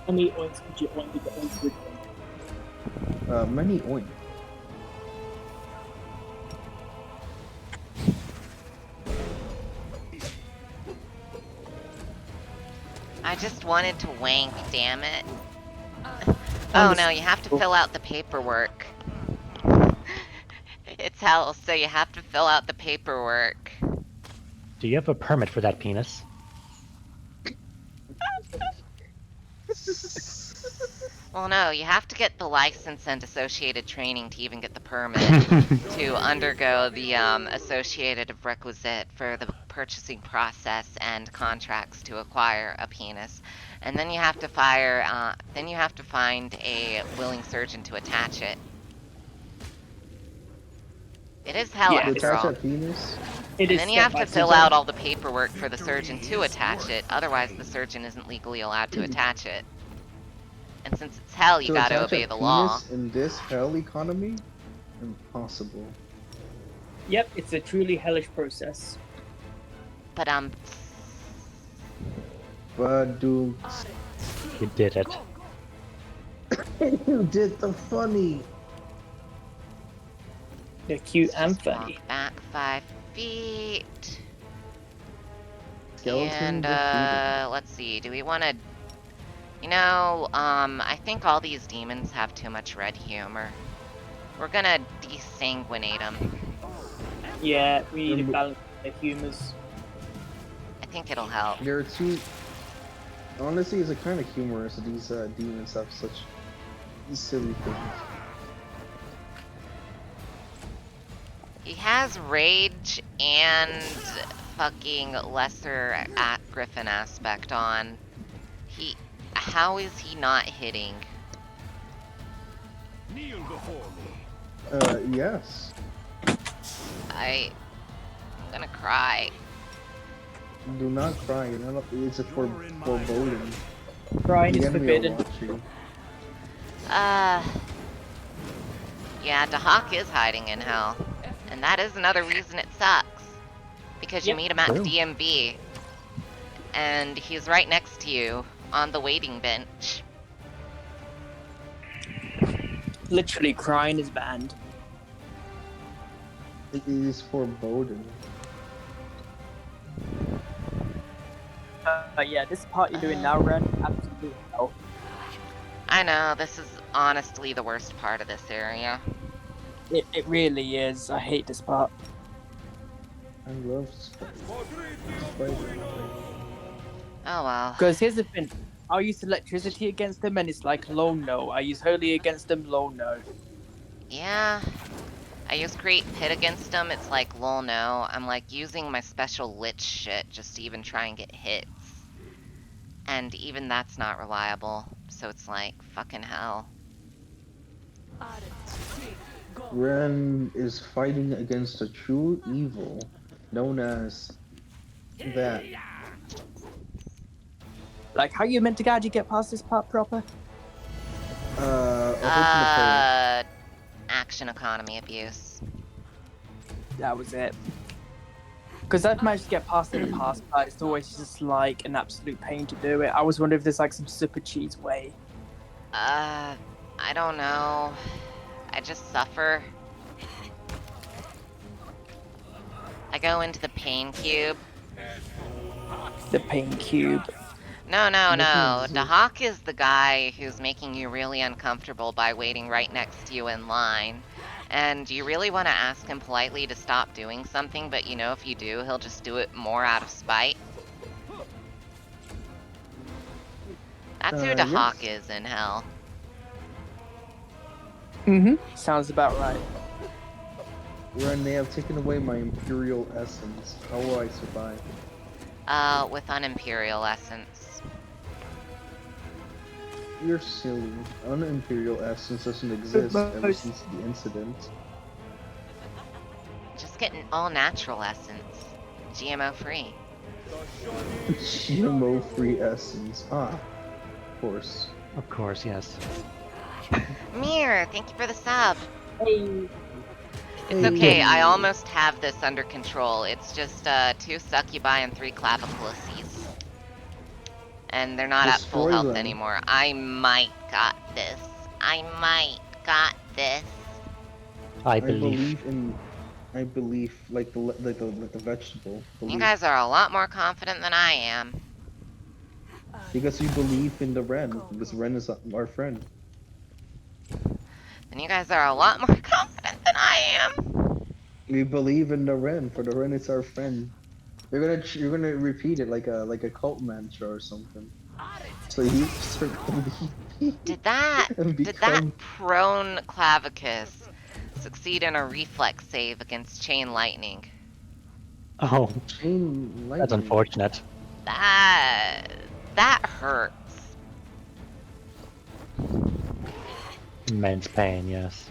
How many oinks could you oink with the oink with oink? Many oink. I just wanted to wank, damn it. Oh no, you have to fill out the paperwork. It's hell, so you have to fill out the paperwork. Do you have a permit for that penis? Well, no, you have to get the license and associated training to even get the permit to undergo the associated requisite for the purchasing process and contracts to acquire a penis. And then you have to find a willing surgeon to attach it. It is hell Yeah. To after attach all. a penis? It And is then you have to step by fill step. out all the paperwork for the surgeon to attach it, otherwise the surgeon isn't legally allowed to attach it. And since it's hell, you To gotta attach obey a the law. penis in this hell economy? Impossible. Yep, it's a truly hellish process. But But dude, You did it. you did the funny. They're cute and just funny. walk back 5 feet. Skeleton And let's see, do we want to? You know, I think all these demons have too much red humor. We're gonna desanguinate them. Yeah, we need to balance their humors. I think it'll help. There are two. Honestly, it's a kind of humorous that these demons have such silly things. He has rage and fucking lesser Griffin aspect on. How is he not hitting? Yes. I'm gonna cry. Do not cry. It's a foreboding. Crying is The enemy will forbidden. watch you. Yeah, Dahak is hiding in hell. And that is another reason it sucks. Because you Yep. meet him at the True. DMV. And he's right next to you on the waiting bench. Literally, crying is banned. It is foreboding. Yeah, this part you're doing now, Ren, absolutely hell. I know, this is honestly the worst part of this area. It really is. I hate this part. I love spider. Oh well. Because here's the thing. I'll use electricity against them and it's like low no. I use holy against them, low no. Yeah. I use create pit against them, it's like lol no. I'm like using my special lich shit just to even try and get hits. And even that's not reliable. So it's like, fucking hell. Ren is fighting against a true evil known as that. Like, how you meant to guide you get past this part proper? Open the Action economy abuse. That was it. Because I've managed to get past it in the past, but it's always just like an absolute pain to do it. I was wondering if there's like some super cheese way. I don't know. I just suffer. I go into the pain cube. The pain cube. No. Dahak is the guy who's making you really uncomfortable by waiting right next to you in line. And you really want to ask him politely to stop doing something, but you know if you do, he'll just do it more out of spite. That's who Dahak is in hell. Sounds about right. Ren, they have taken away my Imperial Essence. How will I survive? With unimperial essence. You're silly. Unimperial Essence doesn't exist ever since the incident. Just get an all-natural essence. GMO free. GMO free Essence. Ah, of course. Of course, yes. Mir, thank you for the sub. Hey. It's okay, I almost have this under control. It's just 2 succubi and 3 claviculices. And they're not at full Destroy health them. anymore. I might got this. I might got this. I believe. I believe like the vegetable. You Belief. guys are a lot more confident than I am. Because you believe in the Ren. Because Ren is our friend. And you guys are a lot more confident than I am. We believe in the Ren. For the Ren is our friend. You're gonna repeat it like a cult mantra or something. So you start believing. Did that become... prone clavicus succeed in a reflex save against chain lightning? Oh, Chain lightning. that's unfortunate. That hurts. Immense pain, yes.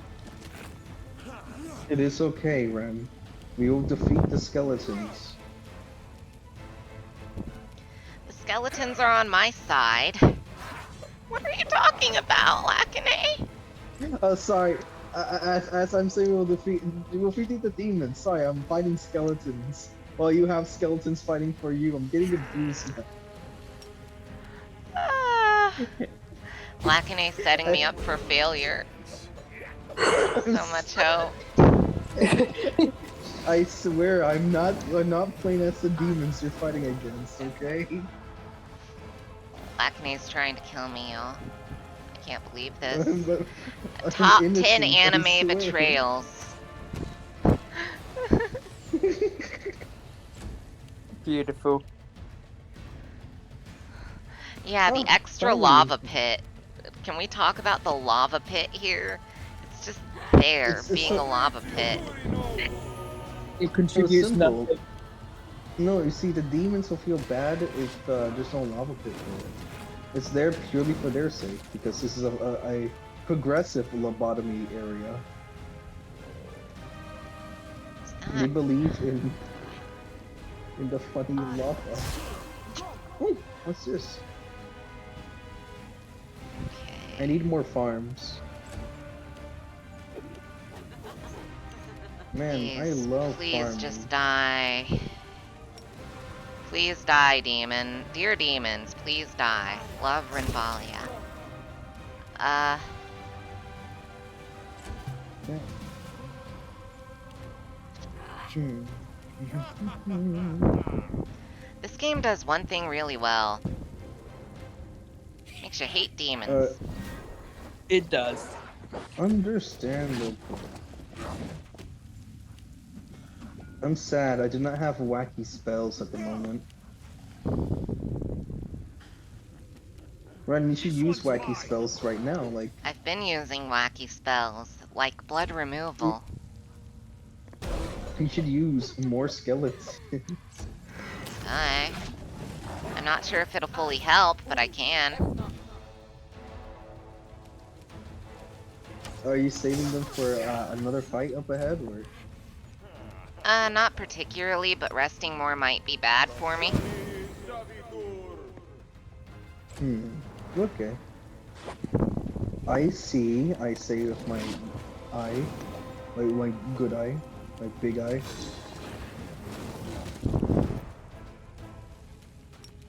It is okay, Ren. We will defeat the skeletons. The skeletons are on my side. What are you talking about, Lakane? Sorry. As I'm saying, we'll defeat the demons. Sorry, I'm fighting skeletons. While you have skeletons fighting for you, I'm getting a boost now. Lakane setting me up for failure. So much hope. I swear, I'm not playing as the demons you're fighting against, okay? Lakane's trying to kill me, y'all. I can't believe this. I'm Top 10 innocent, I anime swear. betrayals. Beautiful. Yeah, the Oh, extra finally. lava pit. Can we talk about the lava pit here? It's just there, It's being so- a lava pit. It contributes simple. nothing. No, you see, the demons will feel bad if there's no lava pit for it. It's there purely for their sake, because this is a progressive lobotomy area. They believe in the funny lava. Oh, what's this? I need more farms. Man, I love Please farming. just die. Please die, demon. Dear demons, please die. Love Rinvalia. This game does one thing really well. Makes you hate demons. It does. Understandable. I'm sad. I do not have wacky spells at the moment. Ren, you should use wacky spells right now. Like, I've been using wacky spells, like blood removal. you should use more skeletons. Okay. I'm not sure if it'll fully help, but I can. Are you saving them for another fight up ahead, or? Not particularly, but resting more might be bad for me. Okay. I see. I say with my eye, like my good eye, my big eye.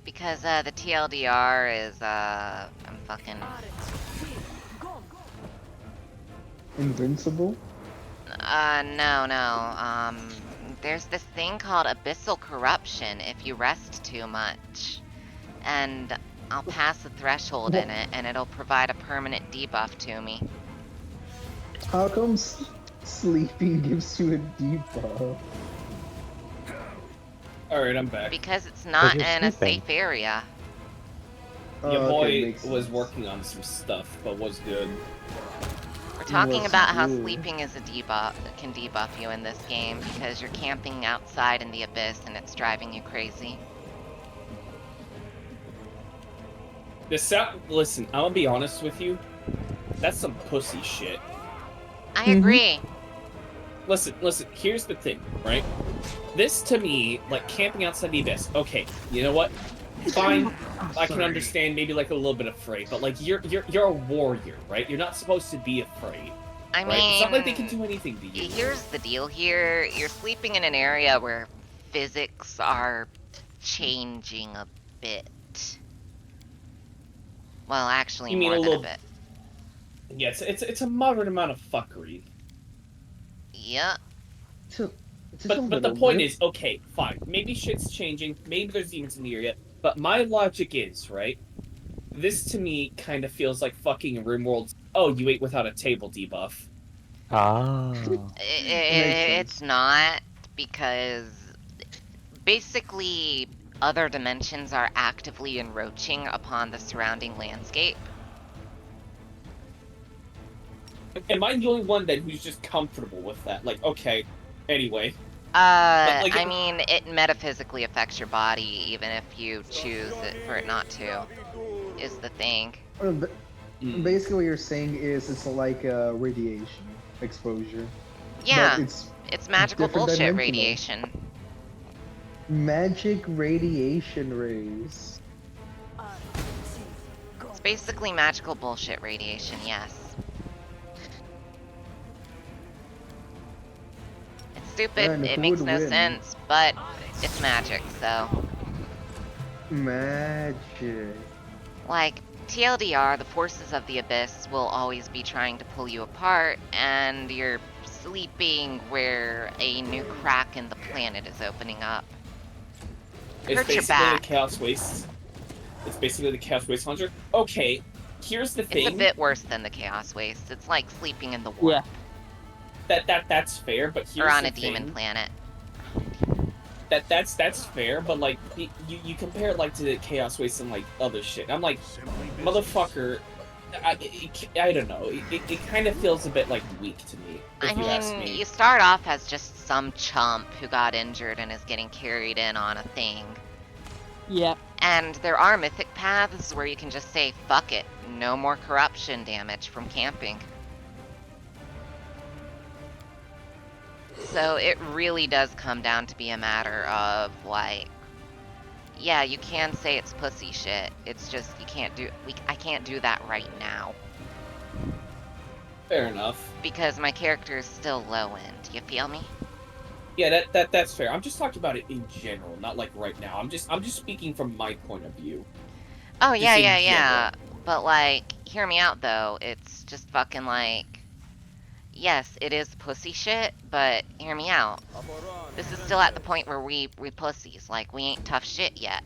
Because, the TLDR is, I'm fucking... Invincible. No. There's this thing called abyssal corruption if you rest too much. And I'll pass the threshold in it, and it'll provide a permanent debuff to me. How come sleeping gives you a debuff? Alright, I'm back. Because it's not you're in a sleeping. safe area. Your boy makes was sense. working on some stuff, but was good. We're talking What's about how good? sleeping is a debuff, can debuff you in this game because you're camping outside in the abyss and it's driving you crazy. Listen, I'm gonna be honest with you. That's some pussy shit. I agree. Listen, here's the thing, right? This to me, like camping outside the abyss, okay, you know what? Fine, I can understand maybe like a little bit afraid, but like you're a warrior, right? You're not supposed to be afraid. I Right? It's not like they mean, can do anything to you. here's the deal here. You're sleeping in an area where physics are changing a bit. Well, actually, You mean more a than a little- bit. Yeah, it's a moderate amount of fuckery. Yeah. But the point is, okay, fine. Maybe shit's changing. Maybe there's demons in the area. But my logic is, right? This to me kind of feels like fucking RimWorld's. Oh, you ate without a table debuff. Oh. It's not, because basically other dimensions are actively encroaching upon the surrounding landscape. Am I the only one then who's just comfortable with that? Like, okay, anyway. I mean, it metaphysically affects your body, even if you choose for it not to, is the thing. Basically, what you're saying is it's like radiation exposure. Yeah, But it's magical different bullshit dimensional. radiation. Magic radiation rays. It's basically magical bullshit radiation, yes. It's stupid, And it who makes would no win? sense, but it's magic, so... Magic. Like, TLDR, the forces of the abyss will always be trying to pull you apart, and you're sleeping where a new crack in the planet is opening up. It's Hurt your basically back. the Chaos Waste. It's basically the Chaos Waste Launcher. Okay, here's the thing. It's a bit worse than the Chaos Waste. It's like sleeping in the warp. That's fair, but here's Or on the a demon thing. planet. That's fair, but like you compare it like to the Chaos Waste and like other shit. I'm like, motherfucker, I don't know. It kind of feels a bit like weak to me. If you ask I mean, me. you start off as just some chump who got injured and is getting carried in on a thing. Yeah. And there are mythic paths where you can just say, fuck it, no more corruption damage from camping. So it really does come down to be a matter of, like, yeah, you can say it's pussy shit. It's just you can't do. I can't do that right now Fair enough. because my character is still low end. You feel me? Yeah, that's fair. I'm just talking about it in general, not like right now. I'm just speaking from my point of view. Oh Just yeah, in yeah. But like, hear me out though. It's just fucking like, yes, it is pussy shit, but hear me out. This is still at the point where we pussies. Like, we ain't tough shit yet.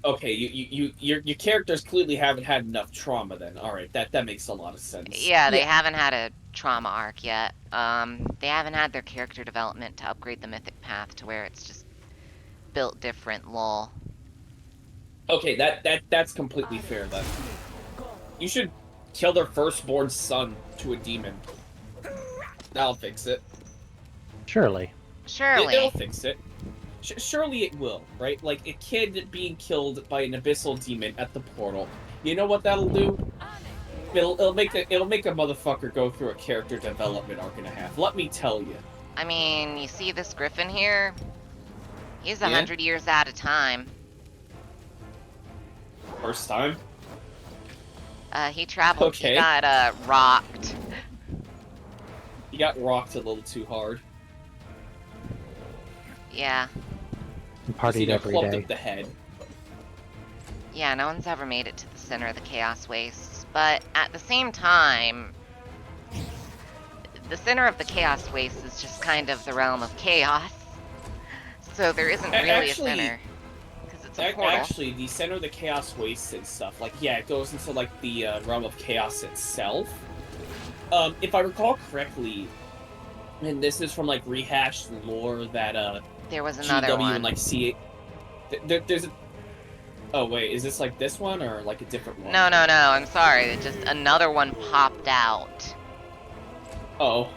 Okay, your characters clearly haven't had enough trauma then. Alright, that makes a lot of sense. Yeah, they Yeah. haven't had a trauma arc yet. They haven't had their character development to upgrade the mythic path to where it's just built different, lol. Okay, that's completely fair then. You should kill their firstborn son to a demon. That'll fix it. Surely. It'll Surely. fix it. Surely it will, right? Like a kid being killed by an abyssal demon at the portal. You know what that'll do? It'll make a motherfucker go through a character development arc and a half. Let me tell you. I mean, you see this griffin here? He's Yeah? 100 years out of time. First time. He traveled. Okay. He got rocked. He got rocked a little too hard. Yeah. Partied every clubbed day. up the head. Yeah, no one's ever made it to the center of the Chaos Wastes, but at the same time, the center of the Chaos Wastes is just kind of the realm of chaos. So there isn't really a center. Because it's a portal. Actually, the center of the Chaos Wastes and stuff, like, yeah, it goes into, like, the realm of chaos itself. If I recall correctly, and this is from, like, rehashed lore that, there was another GW one. and, like, CA... There's a... Oh, wait, is this, like, this one, or, like, a different one? No, I'm sorry. Just another one popped out. Oh.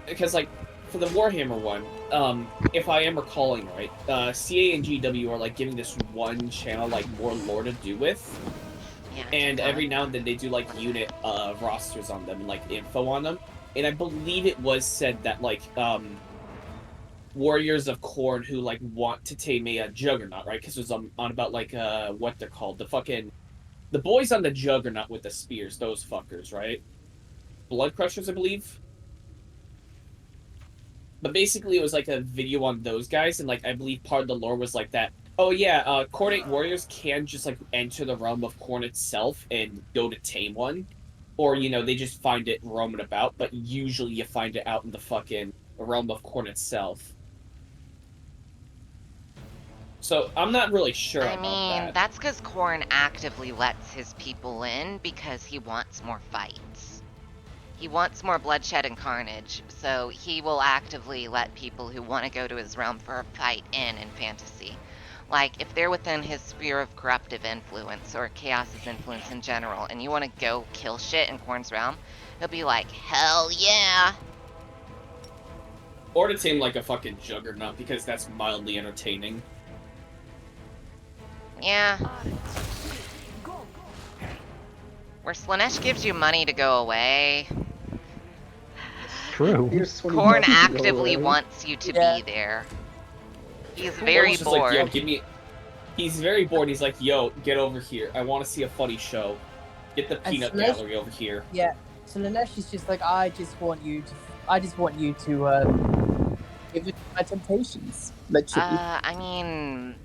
Because, like, for the Warhammer one, if I am recalling right, CA and GW are, like, giving this one channel, like, more lore to do with. Yeah, And every now and then they do, like, unit rosters on them and, like, info on them. And I believe it was said that, like, warriors of Khorne who, like, want to tame a Juggernaut, right? Because it was on about, like, what they're called. The boys on the Juggernaut with the spears, those fuckers, right? Blood Crushers, I believe. But basically, it was like a video on those guys, and like I believe part of the lore was like that. Oh yeah, Khornate warriors can just like enter the realm of Khorne itself and go to tame one, or you know they just find it roaming about. But usually you find it out in the fucking realm of Khorne itself. So I'm not really sure I about mean, that. that's because Khorne actively lets his people in because he wants more fights. He wants more bloodshed and carnage, so he will actively let people who want to go to his realm for a fight in fantasy. Like, if they're within his sphere of corruptive influence, or Chaos's influence in general, and you want to go kill shit in Khorne's realm, he'll be like, hell yeah! Or to tame like a fucking Juggernaut, because that's mildly entertaining. Yeah. Where Slaanesh gives you money to go away, True. Here's 20 Khorne bucks to go actively away. wants you to Yeah. be there. He's very Khorne's just like, bored. yo, give me... He's very bored. He's like, yo, get over here. I want to see a funny show. Get the peanut Slaanesh- gallery over here. Yeah. So Lanesh is just like, I just want you to give it my temptations. Literally. I mean,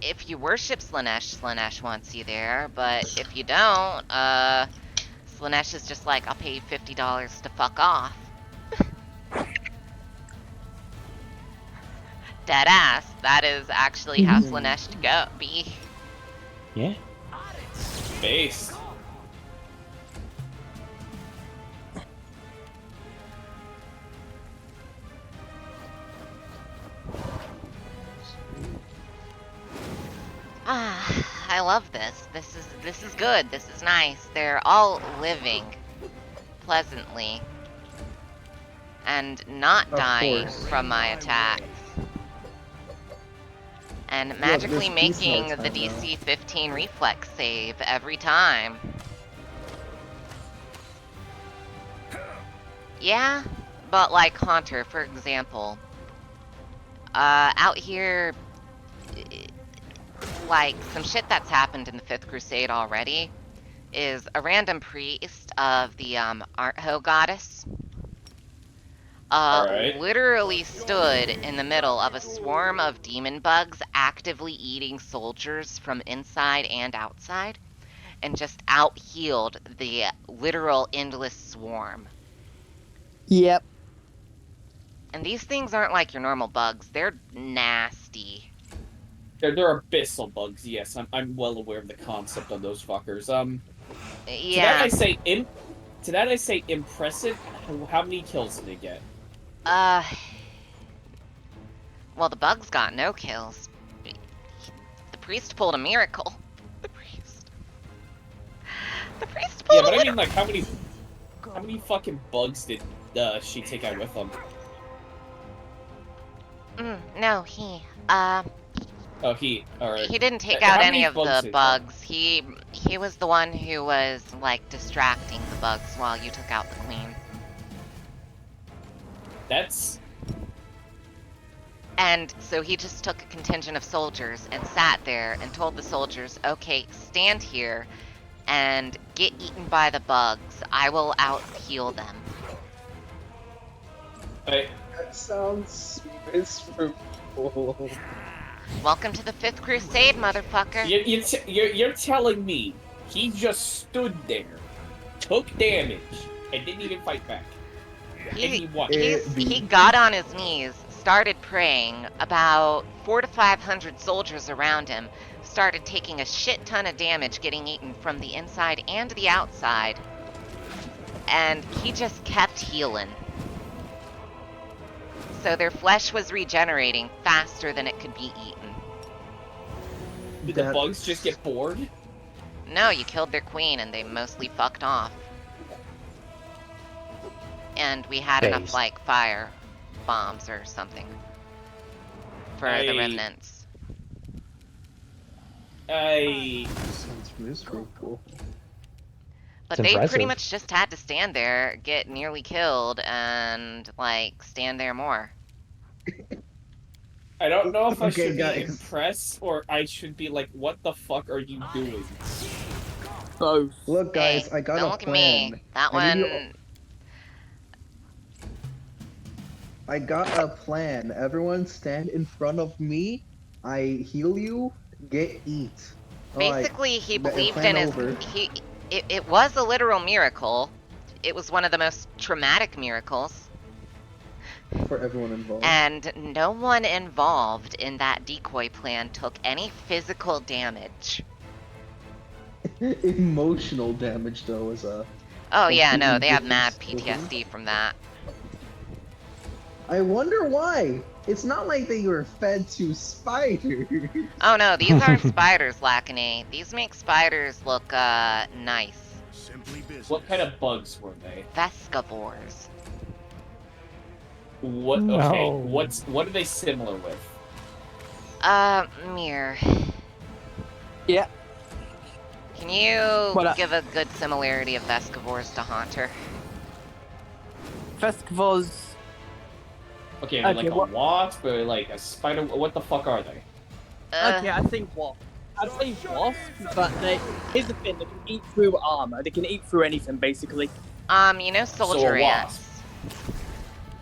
if you worship Slaanesh, Slaanesh wants you there, but if you don't, Slaanesh is just like, I'll pay you $50 to fuck off. Dead ass. That is actually how Slaanesh be. Yeah. Base. Ah, I love this. This is good. This is nice. They're all living pleasantly and not Of dying course. from my attacks. And magically there's peace all making the the time, DC 15 reflex save every time. Yeah, but like Haunter, for example. Out here, like, some shit that's happened in the 5th Crusade already is a random priest of the Art-Ho goddess Alright. literally stood in the middle of a swarm of demon bugs actively eating soldiers from inside and outside, and just out-healed the literal endless swarm. Yep. And these things aren't like your normal bugs, they're nasty. They're abyssal bugs. Yes, I'm well aware of the concept of those fuckers. To that Yeah. I say to that I say impressive. How many kills did they get? Uh, well, the bugs got no kills. The priest pulled a miracle. The priest. The priest Yeah, pulled but a I mean, literal. like, how many fucking bugs did she take out with them? No, Oh, all right. he didn't take out How any many of bugs the did he kill? bugs. He was the one who was like distracting the bugs while you took out the queen. That's And so he just took a contingent of soldiers and sat there and told the soldiers, okay, stand here and get eaten by the bugs. I will out heal them. I, That sounds miserable. Welcome to the 5th Crusade, motherfucker. you're telling me he just stood there, took damage, and didn't even fight back? And he won. He got on his knees, started praying. About 400 to 500 soldiers around him started taking a shit ton of damage, getting eaten from the inside and the outside. And he just kept healing. So their flesh was regenerating faster than it could be eaten. Did the bugs just get bored? No, you killed their queen and they mostly fucked off. And we had enough, like, fire bombs or something for the remnants. Sounds miserable. But they pretty much just had to stand there, get nearly killed, and, like, stand there more. I don't know if I should be impressed or I should be like, what the fuck are you doing? Both. Look, guys, Hey, I got don't a look plan. at me. That one... I got a plan. Everyone stand in front of me. I heal you. Get eat. Basically, he believed plan in his... over. It was a literal miracle. It was one of the most traumatic miracles. For everyone involved. And no one involved in that decoy plan took any physical damage. Emotional damage, though, is a... Oh yeah, no, they have different mad story. PTSD from that. I wonder why. It's not like they were fed to spiders. Oh no, these aren't spiders, Lacony. These make spiders look, nice. Simply business. What kind of bugs were they? Vescivores. What? No. Okay. What are they similar with? Mir. Yeah. Can you give a good similarity of Vescivores to Haunter? Vescivores. Okay, like a wasp or like a spider. What the fuck are they? Okay, I think wasp. I'd say wasp, but here's the thing: they can eat through armor. They can eat through anything, basically. You know soldier ants.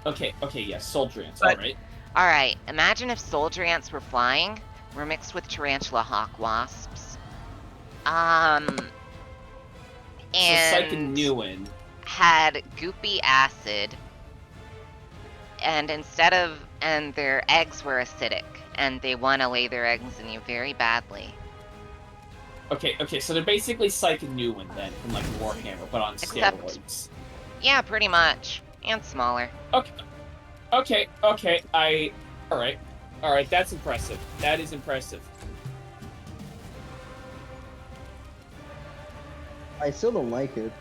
Okay, yeah, soldier ants, alright. Alright, imagine if soldier ants were flying, were mixed with tarantula hawk wasps. And had goopy acid, and and their eggs were acidic, and they want to lay their eggs in you very badly. Okay, so they're basically Psychic Newman then, from like Warhammer, but on steroids. Yeah, pretty much. And smaller. Okay, alright, that's impressive. That is impressive. I still don't like it.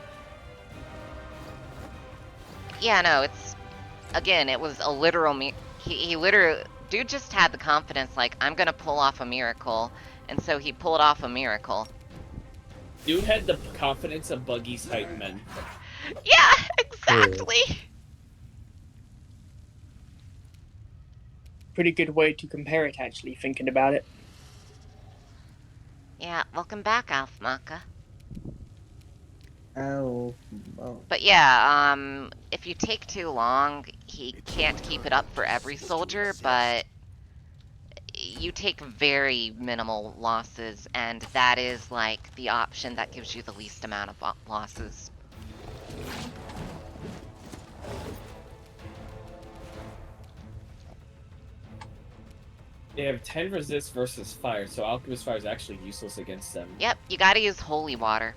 Yeah, no, it was a literal he literally, dude just had the confidence, like, I'm gonna pull off a miracle, and so he pulled off a miracle. Dude had the confidence of Buggy's hype men. Yeah, exactly! Pretty good way to compare it, actually, thinking about it. Yeah, welcome back, Alfmaka. Oh. But yeah, if you take too long, he can't keep it up for every soldier, but you take very minimal losses, and that is, like, the option that gives you the least amount of losses. They have 10 resist versus fire, so Alchemist Fire is actually useless against them. Yep, you gotta use holy water.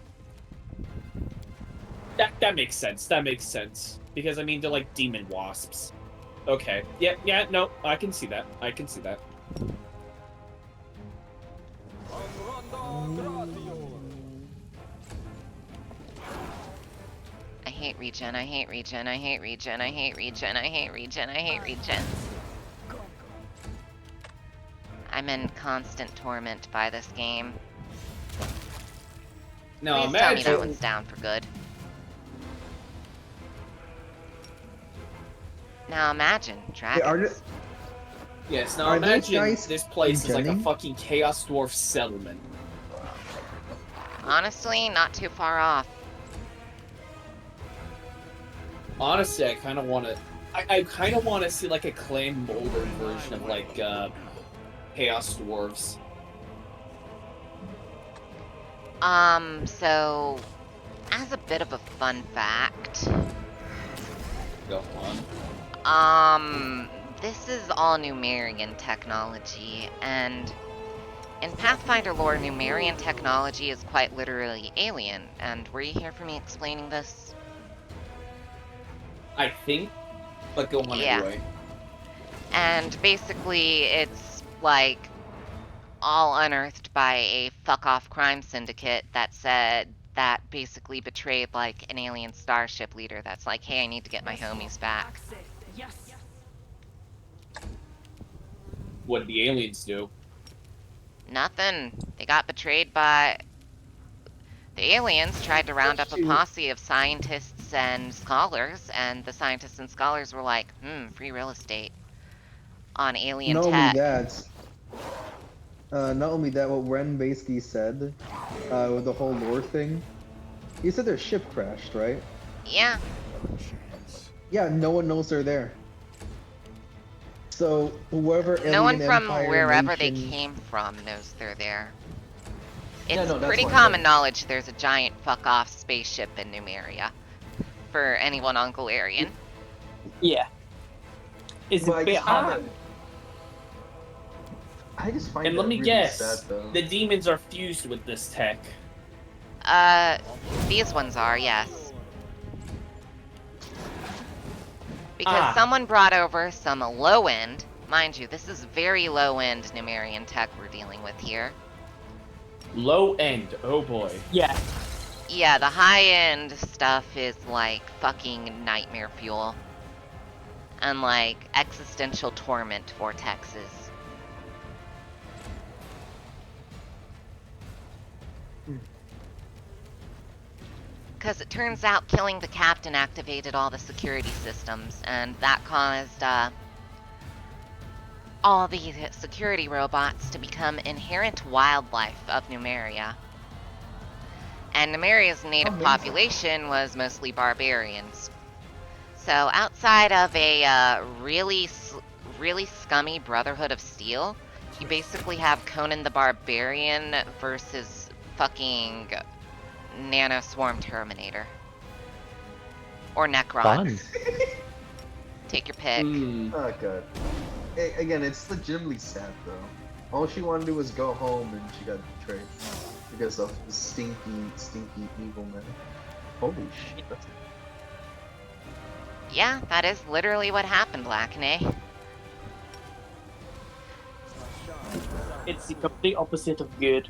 That makes sense. That makes sense. Because, I mean, they're like demon wasps. Okay. Yeah, no, I can see that. I can see that. I hate regen, I hate regen, I hate regen, I hate regen, I hate regen, I hate regen. I'm in constant torment by this game. Now Please tell me that imagine. one's down for good. Now imagine, dragons. Yes, now Are those imagine guys this place is like a regenning? fucking Chaos Dwarf settlement. Honestly, not too far off. Honestly, I kind of want to. I kind of want to see like a Clan Molder version of like Chaos Dwarves. So, as a bit of a fun fact, Go on. this is all Numerian technology, and in Pathfinder lore, Numerian technology is quite literally alien, and were you here for me explaining this? I think, but go on Yeah. anyway. And basically, it's like all unearthed by a fuck-off crime syndicate that basically betrayed like an alien starship leader that's like, hey, I need to get my homies back. What did the aliens do? Nothing. They got betrayed by... The aliens tried to round up a posse of scientists and scholars, and the scientists and scholars were like, free real estate on alien Not only tech. that, not only that, what Ren basically said, with the whole lore thing, he said their ship crashed, right? Yeah. Yeah, no one knows they're there. So whoever alien No one from empire wherever nation... they came from knows they're there. It's Yeah, no, that's pretty fine, common but- knowledge there's a giant fuck-off spaceship in Numeria. For anyone on Galarian. Yeah. It's a But bit hard. I just find And that let me really guess, sad, though. the demons are fused with this tech. These ones are, yes. Because someone brought over some low-end, mind you, this is very low-end Numerian tech we're dealing with here. Low end, oh boy. Yeah. Yeah, the high-end stuff is like fucking nightmare fuel. And like existential torment vortexes. Because it turns out killing the captain activated all the security systems, and that caused all the security robots to become inherent wildlife of Numeria. And Numeria's native Amazing. population was mostly barbarians. So outside of a really scummy Brotherhood of Steel, you basically have Conan the Barbarian versus fucking Nano Swarm Terminator. Or Necron. Fun. Take your pick. Oh god. Again, it's legitimately sad though. All she wanted to do was go home and she got betrayed. Because of the stinky evil man. Holy shit. That's... Yeah, that is literally what happened, Lacane. It's the complete opposite of good.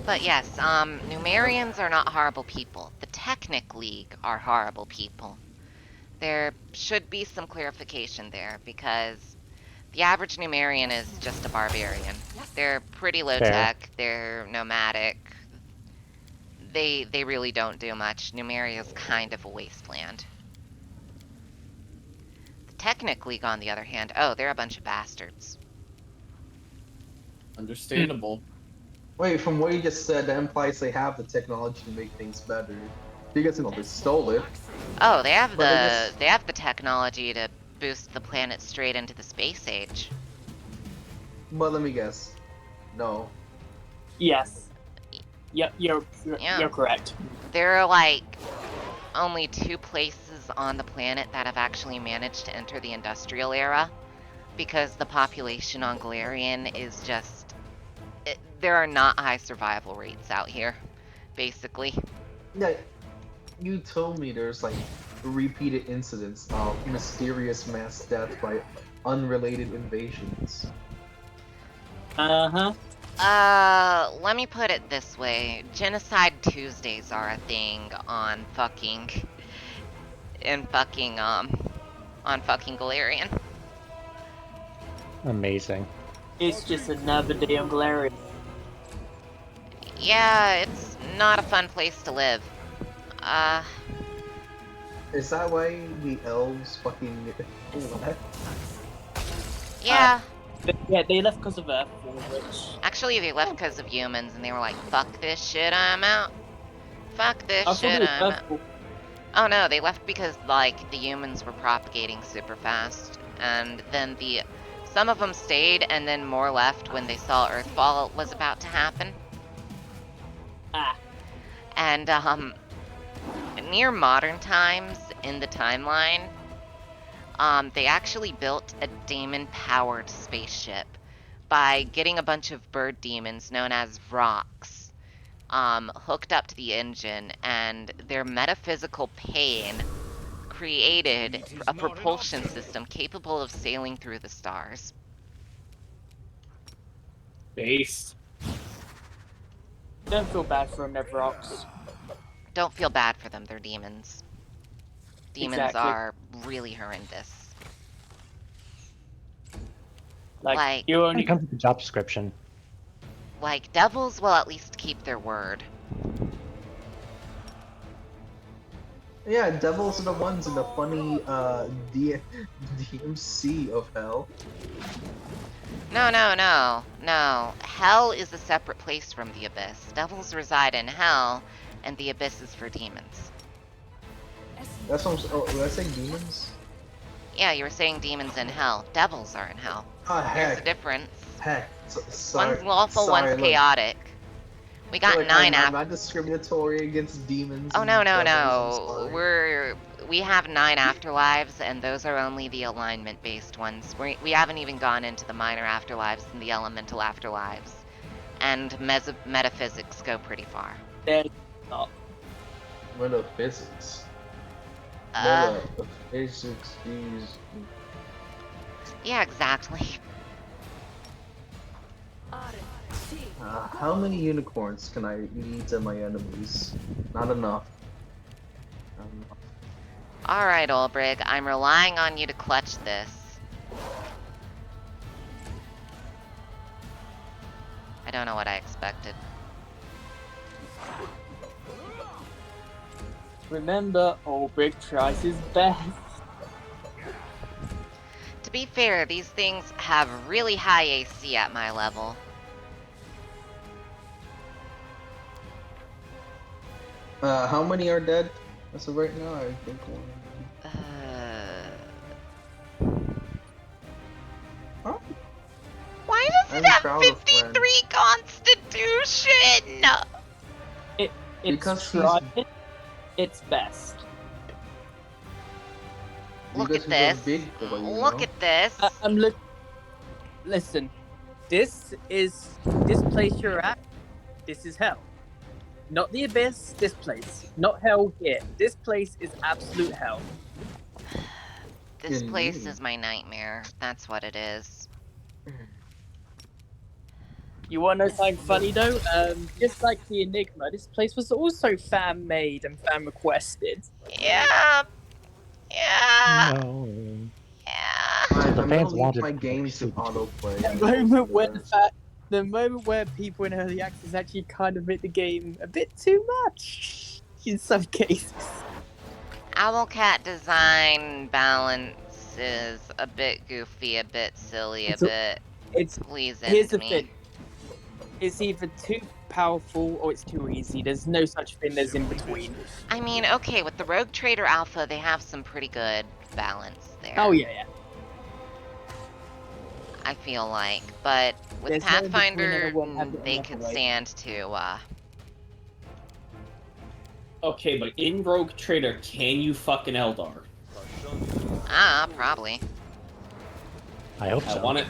But yes, Numerians are not horrible people. The Technic League are horrible people. There should be some clarification there, because the average Numerian is just a barbarian. They're pretty low tech, they're nomadic. They really don't do much. Numeria's kind of a wasteland. The Technic League, on the other hand, oh, they're a bunch of bastards. Understandable. Wait, from what you just said, that implies they have the technology to make things better. Because they stole it. Oh, they have But I guess- they have the technology to boost the planet straight into the space age. But let me guess. No. Yes. Yep, you're Yeah. you're correct. There are like only 2 places races on the planet that have actually managed to enter the industrial era, because the population on Galarian is just... there are not high survival rates out here, basically. Yeah, you told me there's like repeated incidents of mysterious mass death by unrelated invasions. Uh-huh. Let me put it this way. Genocide Tuesdays are a thing on fucking... on fucking Galarian. Amazing. It's just another day on Galarian. Yeah, it's not a fun place to live. Is that why the elves fucking left? Yeah. Yeah, they left because of Earth, which... Actually, they left because of humans, and they were like, fuck this shit, I'm out. Fuck this I thought shit, it was I'm out. Earth. Oh no, they left because, like, the humans were propagating super fast. And then some of them stayed, and then more left when they saw Earthfall was about to happen. Ah. And, near modern times in the timeline, they actually built a demon-powered spaceship by getting a bunch of bird demons known as Vrox, hooked up to the engine, and their metaphysical pain created a propulsion system capable of sailing through the stars. Base. Don't feel bad for them, they're rocks. Don't feel bad for them, they're demons. Demons Exactly. are really horrendous. Like, you When only... it comes to the job description, like, devils will at least keep their word. Yeah, devils are the ones in the funny DMC of hell. No. Hell is a separate place from the Abyss. Devils reside in Hell, and the Abyss is for demons. That's what I'm. Oh, did I say demons? Yeah, you were saying demons in Hell. Devils are in Hell. Ah, There's a heck. difference. Heck. One's lawful, sorry, one's look. chaotic. We got Look, 9 I'm not discriminatory against demons. Oh, and no. devils, I'm sorry. We have 9 afterlives, and those are only the alignment-based ones. We haven't even gone into the minor afterlives and the elemental afterlives. And metaphysics go pretty far. They're not. Metaphysics. Uh, Metaphysics, jeez. yeah, exactly. How many unicorns can I eat to my enemies? Not enough. Not enough. Alright, Olbrig, I'm relying on you to clutch this. I don't know what I expected. Remember, Olbrich tries his best. To be fair, these things have really high AC at my level. How many are dead? As of right now, I think one. Huh? Why does it I'm have proud of 53 constitution? It's Because he's- tried its best. Look Because at he's a this. big boy, you Look know? at this. Listen, this place you're at, this is hell. Not the Abyss, this place. Not hell here. This place is absolute hell. This place Indeed. is my nightmare. That's what it is. You want to know something funny though? Just like the Enigma, this place was also fan-made and fan-requested. Yeah. Yeah. no. Yeah. The I'm fans gonna leave wanted my games to autoplay. The moment where people in early access actually kind of make the game a bit too much in some cases. Owlcat design balance is a bit goofy, a bit silly, a bit pleasing Here's to the me. thing. It's either too powerful or it's too easy. There's no such thing as in between. I mean, okay, with the Rogue Trader Alpha, they have some pretty good balance there. Oh yeah. I feel like, but with There's no in between Pathfinder, and it won't have it they enough could away. stand to Okay, but in Rogue Trader, can you fucking Eldar? Probably. I hope I so. want it.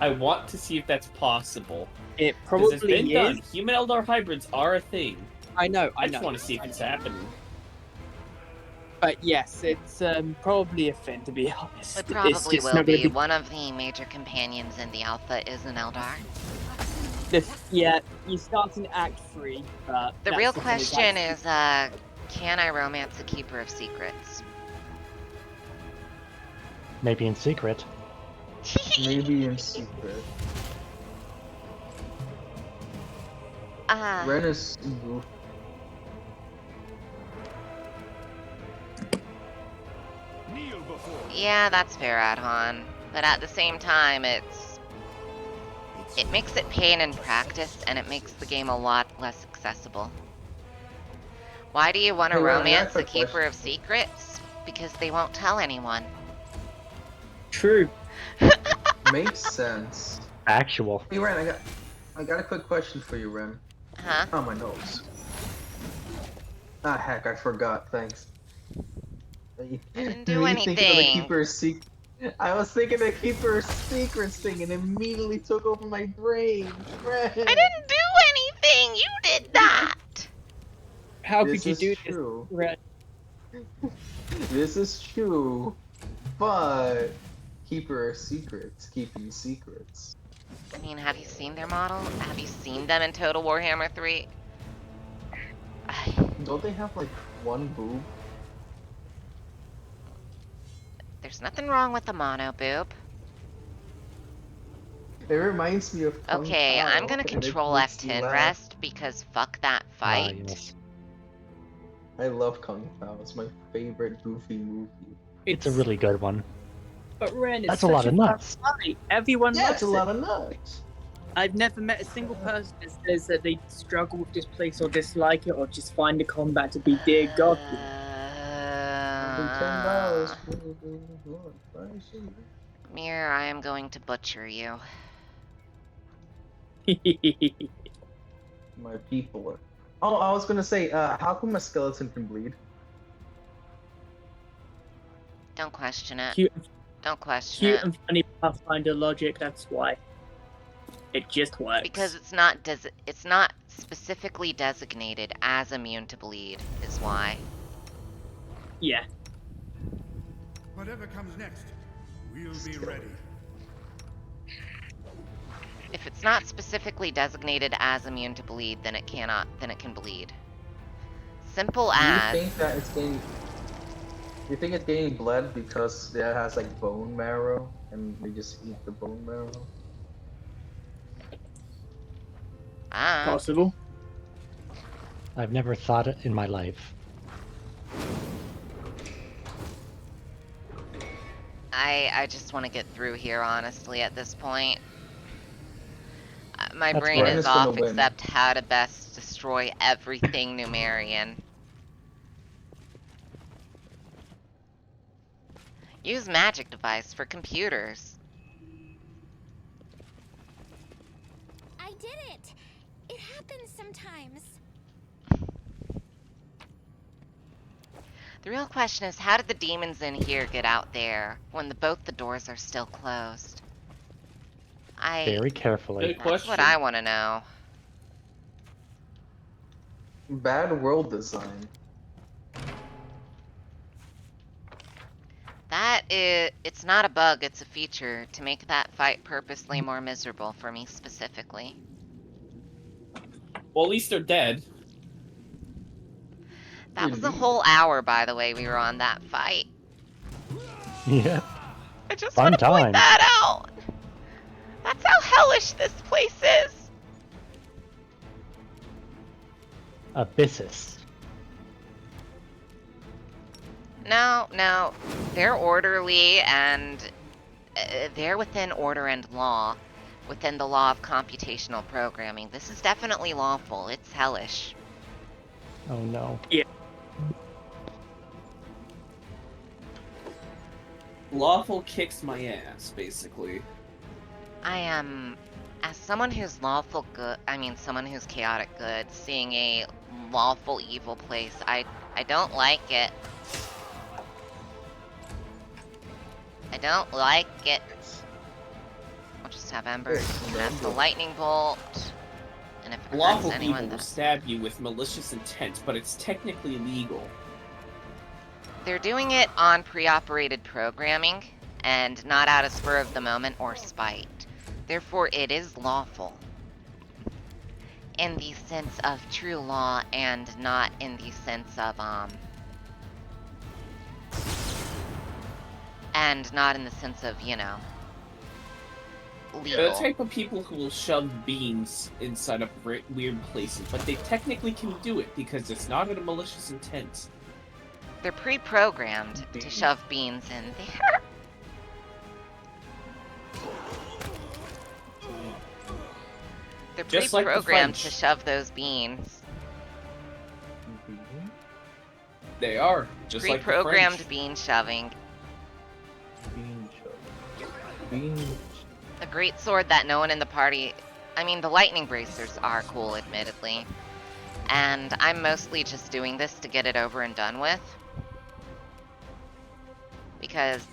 I want to see if that's possible. It Because it's been probably done. is. Human Eldar hybrids are a thing. I know. I just want to see if it's happening. But yes, it's probably a thing, to be honest. It It's probably just will not going be. to be. One of the major companions in the alpha is an Eldar. Yeah, you start in Act 3, but The that's real the thing, question Act- is, can I romance a Keeper of Secrets? Maybe in secret. Maybe in secret. Uh, Ren is goofy. yeah, that's fair, Adhan. But at the same time, it makes it pain in practice, and it makes the game a lot less accessible. Why do you want to Hey, Ren, I got a romance a quick Keeper question. of Secrets? Because they won't tell anyone. True. Makes sense. Actual. Hey, Ren, I got a quick question for you, Ren. Huh? Oh, my nose. Ah, heck, I forgot. Thanks. I didn't do Me thinking of the anything. Keeper of Secrets. I was thinking the Keeper of Secrets thing and immediately took over my brain. Ren. I didn't do anything! You did that! How This could you is do true. this? Red? This is true. But Keeper of Secrets, keeping secrets. I mean, have you seen their model? Have you seen them in Total Warhammer 3? Don't they have like one boob? There's nothing wrong with the mono boob. It reminds me of Kung Okay, I'm Pao, gonna and it control makes me F10 laugh. rest because fuck that fight. Yes. I love Kung Pao. It's my favorite goofy movie. It's a really good one. But Ren, it's That's a lot such of fun nuts. fight. Everyone Yeah, loves it's a it. lot of nuts. I've never met a single person that says that they struggle with this place or dislike it or just find the combat to be dear god. $10. Mir, I am going to butcher you. My people are. Oh, I was gonna say, how come a skeleton can bleed? Don't question it. Cute, Don't question cute it. and funny Pathfinder logic, that's why. It just works. Because it's not specifically designated as immune to bleed, is why. Yeah. Whatever comes next, we'll be ready. If it's not specifically designated as immune to bleed, then it can bleed. Simple Do you as. think that it's getting? You think it's getting bled because it has like bone marrow, and they just eat the bone marrow? Possible. I've never thought it in my life. I just want to get through here, honestly, at this point. My That's brain fair. is Ren is gonna off win. except how to best destroy everything Numerian. Use magic device for computers. I did it! It happens sometimes. The real question is, how did the demons in here get out there when both the doors are still closed? Very carefully. Good That's question. what I want to know. Bad world design. It's not a bug, it's a feature to make that fight purposely more miserable for me specifically. Well, at least they're dead. That was a Indeed. whole hour, by the way, we were on that fight. Yeah. I just Fun want to point times. that out. That's how hellish this place is. Abyssus. No, they're orderly and they're within order and law, within the law of computational programming. This is definitely lawful. It's hellish. Oh no. Lawful kicks my ass, basically. I am As someone who's lawful good, I mean someone who's chaotic good, seeing a lawful evil place, I don't like it. I don't like it. I'll just have Ember cast the lightning bolt. And if it hurts Lawful evil anyone, will then stab you with malicious intent, but it's technically legal. they're doing it on pre-operated programming and not out of spur of the moment or spite. Therefore, it is lawful in the sense of true law and not in the sense of, and not in the sense of, you know, legal. The type of people who will shove beans inside of weird places, but they technically can do it because it's not in a malicious intent. They're pre-programmed to shove beans in there. They're Just like the pre-programmed French. to shove those beans. They are just like the Pre-programmed French. bean shoving. Bean shove. Bean. A great sword that no one in the party... I mean, the lightning bracers are cool, admittedly. And I'm mostly just doing this to get it over and done with. Because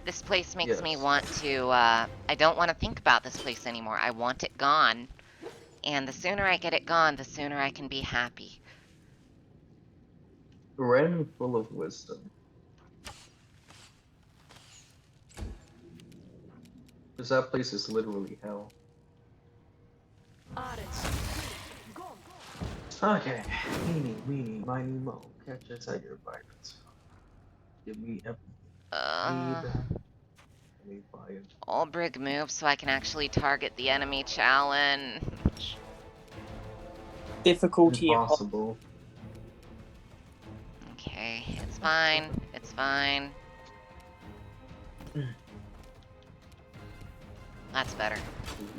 this place makes me want to, I don't want to think about this place anymore. I want it gone. And the sooner I get it gone, the sooner I can be happy. Ren full of wisdom. Because that place is literally hell. Okay. Meanie, meanie, miny, mo. Catch a tiger by its Give me everything. Let me buy it. All brig move so I can actually target the enemy challenge. Difficulty impossible. Okay, it's fine. It's fine. That's better.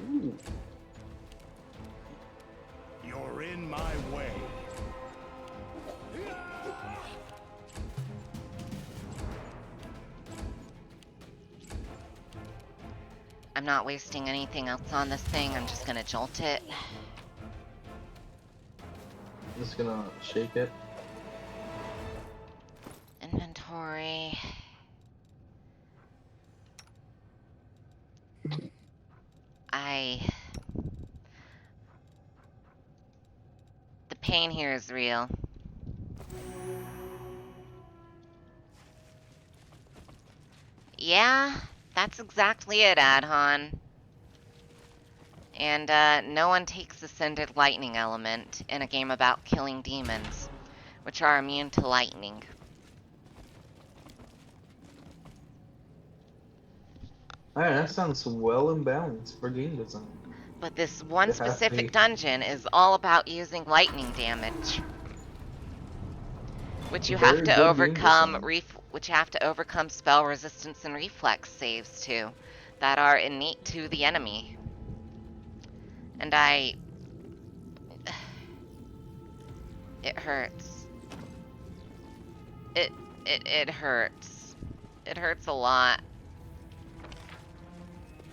Ooh. You're in my way. I'm not wasting anything else on this thing. I'm just gonna jolt it. Just gonna shake it. Inventory. The pain here is real. Yeah, that's exactly it, Adhan. And, no one takes Ascended Lightning Element in a game about killing demons, which are immune to lightning. Alright, that sounds well and balanced for game design. But this one It has to specific be. dungeon is all about using lightning damage. Which you have Very to good game overcome design. which you have to overcome spell resistance and reflex saves to that are innate to the enemy. And it hurts. It hurts. It hurts a lot.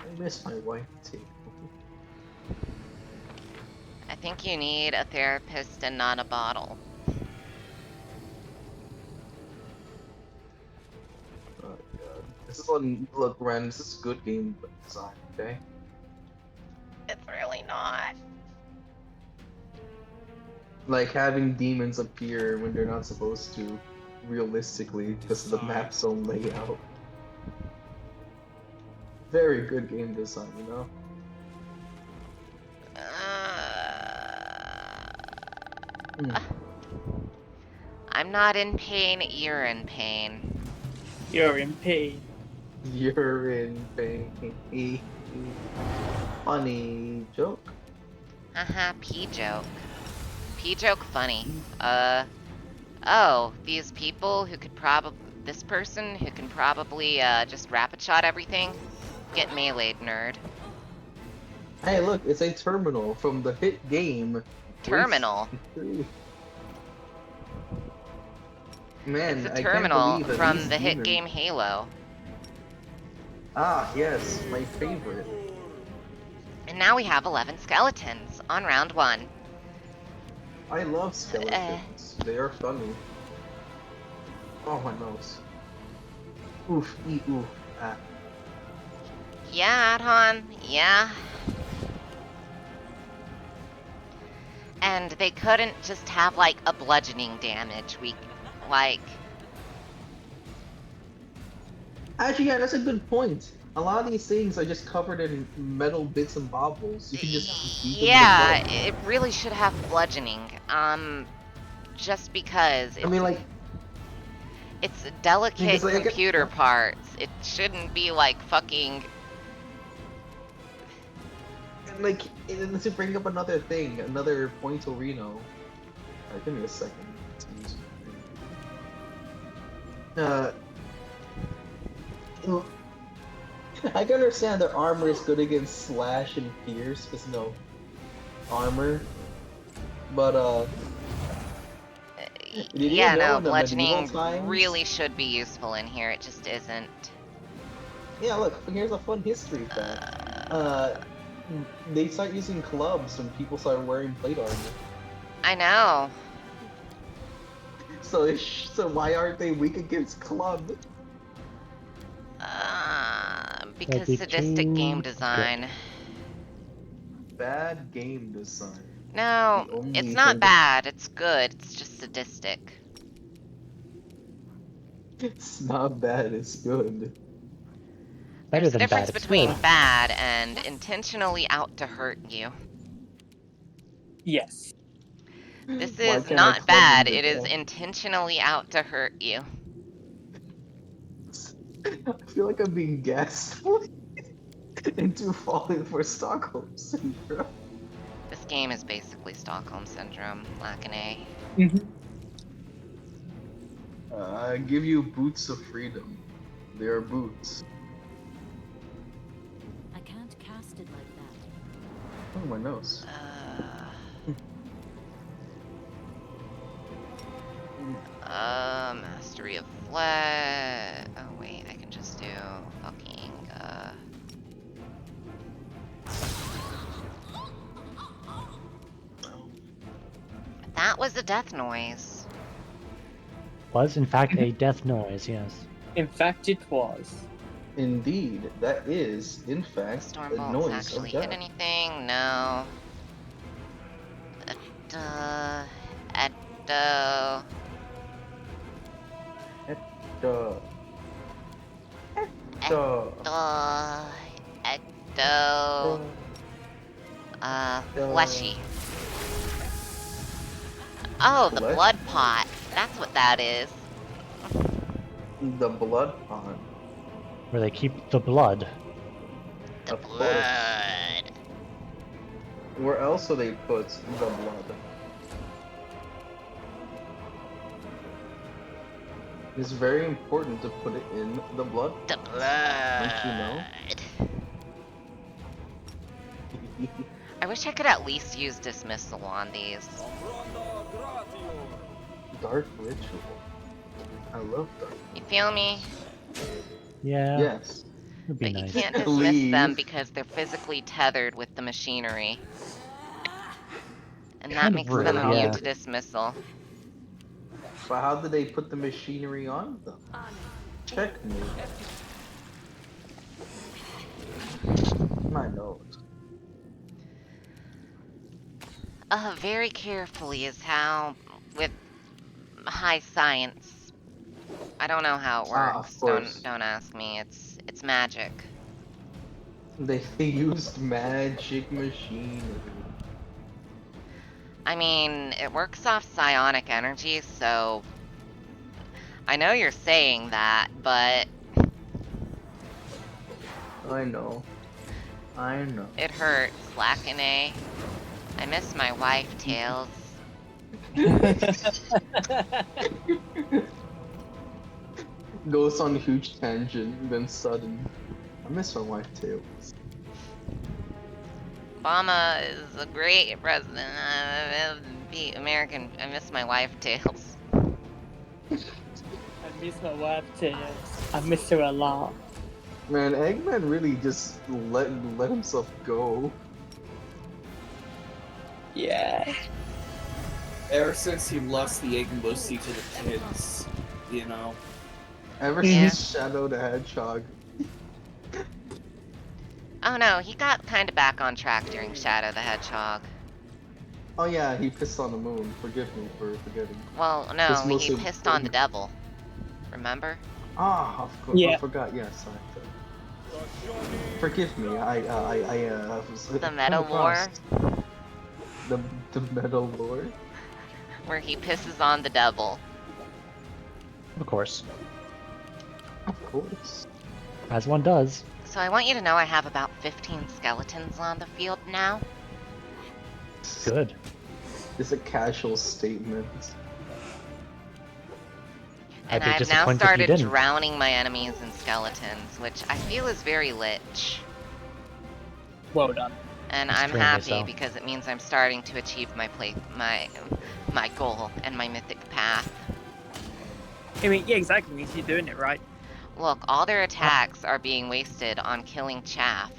I miss my wife too. I think you need a therapist and not a bottle. Oh god. This is one look, Ren, this is good game design, okay? It's really not. Like having demons appear when they're not supposed to, realistically, because of the map's own layout. Very good game design, you know? I'm not in pain, you're in pain. You're in pain. You're in pain. Funny joke. Haha, P-joke. P-joke funny. Oh, these people who could this person who can probably, just rapid shot everything? Get meleeed, nerd. Hey, look, it's a terminal from the hit game. Terminal? Man, It's a I can't terminal believe that from these the hit demons- game Halo. Ah, yes, my favorite. And now we have 11 skeletons on round 1. I love skeletons. They are funny. Oh, my nose. Oof, oof. Ah. Yeah, Adhan, yeah. And they couldn't just have, like, a bludgeoning damage. Like... Actually, yeah, that's a good point. A lot of these things are just covered in metal bits and bobbles. You can just beat them with a Yeah, club. it really should have bludgeoning. Just because I mean, like, it's delicate because like, I get, computer parts. It shouldn't be like fucking... and like, and to bring up another thing, another point Reno. Alright, give me a second. Uh, I can understand their armor is good against slash and pierce, because no armor. But did you Yeah, know no, in the medieval bludgeoning times? really should be useful in here. It just isn't. Yeah, look, here's a fun history fact. They start using clubs when people started wearing plate armor. I know. So why aren't they weak against club? Because be sadistic game too design. Bad game design. No, The only it's not thing bad. It's good. It's just sadistic. it's not bad, it's good. better There's a than difference bad. It's between good. bad and intentionally out to hurt you. Yes. This Why is can't I not club him bad. to It is death? intentionally out to hurt you. I feel like I'm being gaslit into falling for Stockholm syndrome. This game is basically Stockholm Syndrome, lack an A. I give you boots of freedom. They are boots. I can't cast it like that. Oh, my nose. Mastery of Flesh. Oh wait, I can just do fucking, That was a death noise. Was in fact a death noise, yes. In fact, it was. Indeed, that is, in fact, Storm a bolts noise of actually hit death. anything? No. Edo. Edo. Duh. Duh. Edo. Fleshy. Oh, the Flesh? blood pot. That's what that is. The blood pot. Where they keep the blood. The Of course. blood. Where else do they put the blood? It's very important to put it in the blood. The Don't blood. you know? I wish I could at least use dismissal on these. Dark ritual. I love dark. You feel me? Yeah. Yes. Would be But you nice. can't dismiss them Leave. because they're physically tethered with the machinery. And that Kind of makes them rude, immune yeah. to dismissal. But how did they put the machinery on them? Checkmate. My nose. Very carefully is how, with high science. I don't know how it Ah, works. of course. Don't ask me. It's magic. They used magic machinery. I mean, it works off psionic energy, so I know you're saying that, but I know. I know. it hurts. Lack an A. I miss my wife, Tails. Goes on a huge tangent, then sudden. I miss my wife too. Obama is a great president. American. I miss my wife, Tails. I miss my wife, Tails. I miss her a lot. Man, Eggman really just let himself go. Yeah. Ever since he lost the egg mostly to the kids, you know. Ever Yeah. since Shadow the Hedgehog. Oh no, he got kind of back on track during Shadow the Hedgehog. Oh yeah, he pissed on the moon. Forgive me for forgetting. Well, It's no, he mostly pissed on the devil. Remember? Ah, of course. Yeah. I forgot. Yes, forgive me. I was The come Meta across War, the Metal Lord. where he pisses on the devil. Of course, Of course. as one does. So I want you to know I have about 15 skeletons on the field now. Good. It's a casual statement. And I'd be I've now disappointed if you started didn't. drowning my enemies in skeletons, which I feel is very lich. Well done. And I'm Extremely happy so. because it means I'm starting to achieve my my goal and my mythic path. I mean, yeah, exactly. Means you're doing it right. Look, all their attacks are being wasted on killing chaff.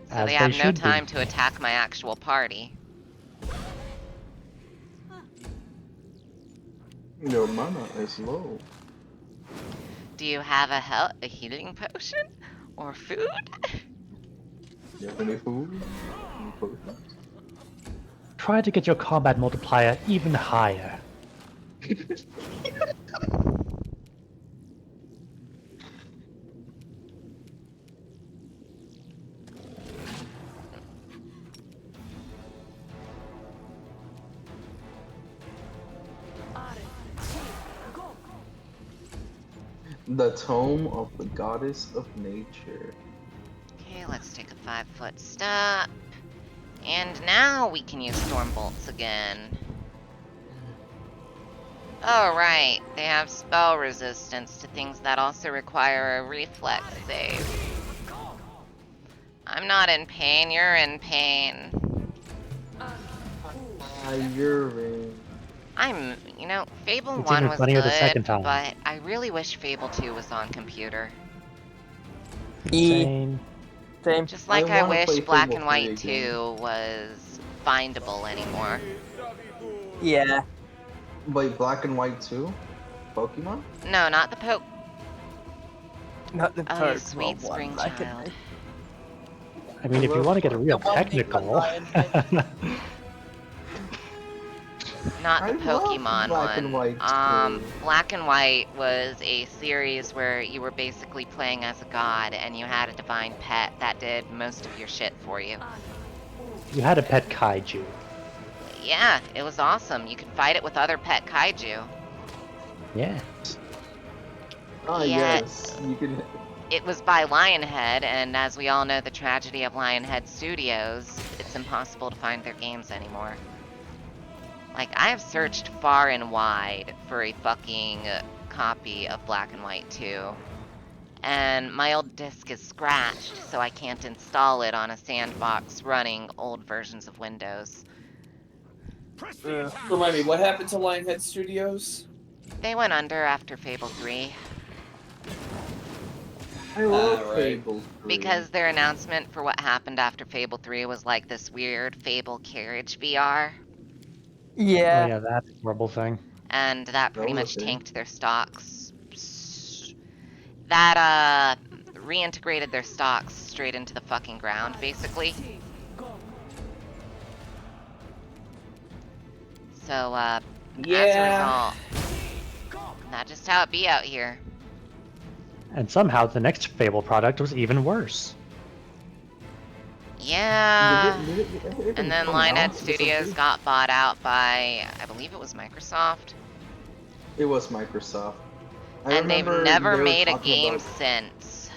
So As they they have no should be. time to attack my actual party. Your mana is low. Do you have a healing potion? Or food? You have any food? Any potions? Try to get your combat multiplier even higher. The Tome of the Goddess of Nature. Okay, let's take a 5-foot step. And now we can use storm bolts again. Oh right, they have spell resistance to things that also require a reflex save. I'm not in pain, you're in pain. Urine. You know, Fable It's 1 even was funnier the good, second time. but I really wish Fable 2 was on computer. Yeah. Same. Same. Just like I I wanna wish play Black Fable and 3 White again. 2 was findable anymore. Yeah. Wait, Black and White 2? Pokemon? No, not the Poke. Not the Oh, you Pokemon sweet one. spring Like child. I mean, I if you love want to get real The one named technical, Lion Head. Not the I love Pokemon Black and one. White 2. Black and White was a series where you were basically playing as a god and you had a divine pet that did most of your shit for you. you had a pet kaiju. Yeah, it was awesome. You could fight it with other pet kaiju. Yeah. Ah, Yet, yes. You can. it was by Lionhead, and as we all know the tragedy of Lionhead Studios, it's impossible to find their games anymore. Like, I have searched far and wide for a fucking copy of Black and White 2. And my old disc is scratched, so I can't install it on a sandbox running old versions of Windows. Remind me, what happened to Lionhead Studios? They went under after Fable 3. I love right. Fable 3. Because their announcement for what happened after Fable 3 was like this weird Fable carriage VR. Yeah. Oh yeah, that's a horrible thing. And that pretty was a much thing. tanked their stocks. That, reintegrated their stocks straight into the fucking ground, basically. So, as a result, that's just how it be out here. And somehow the next Fable product was even worse. Yeah. Did it And then come Lionhead out Studios recently? got bought out by, I believe it was Microsoft. It was Microsoft. I And they've remember never they were made a talking game about- since.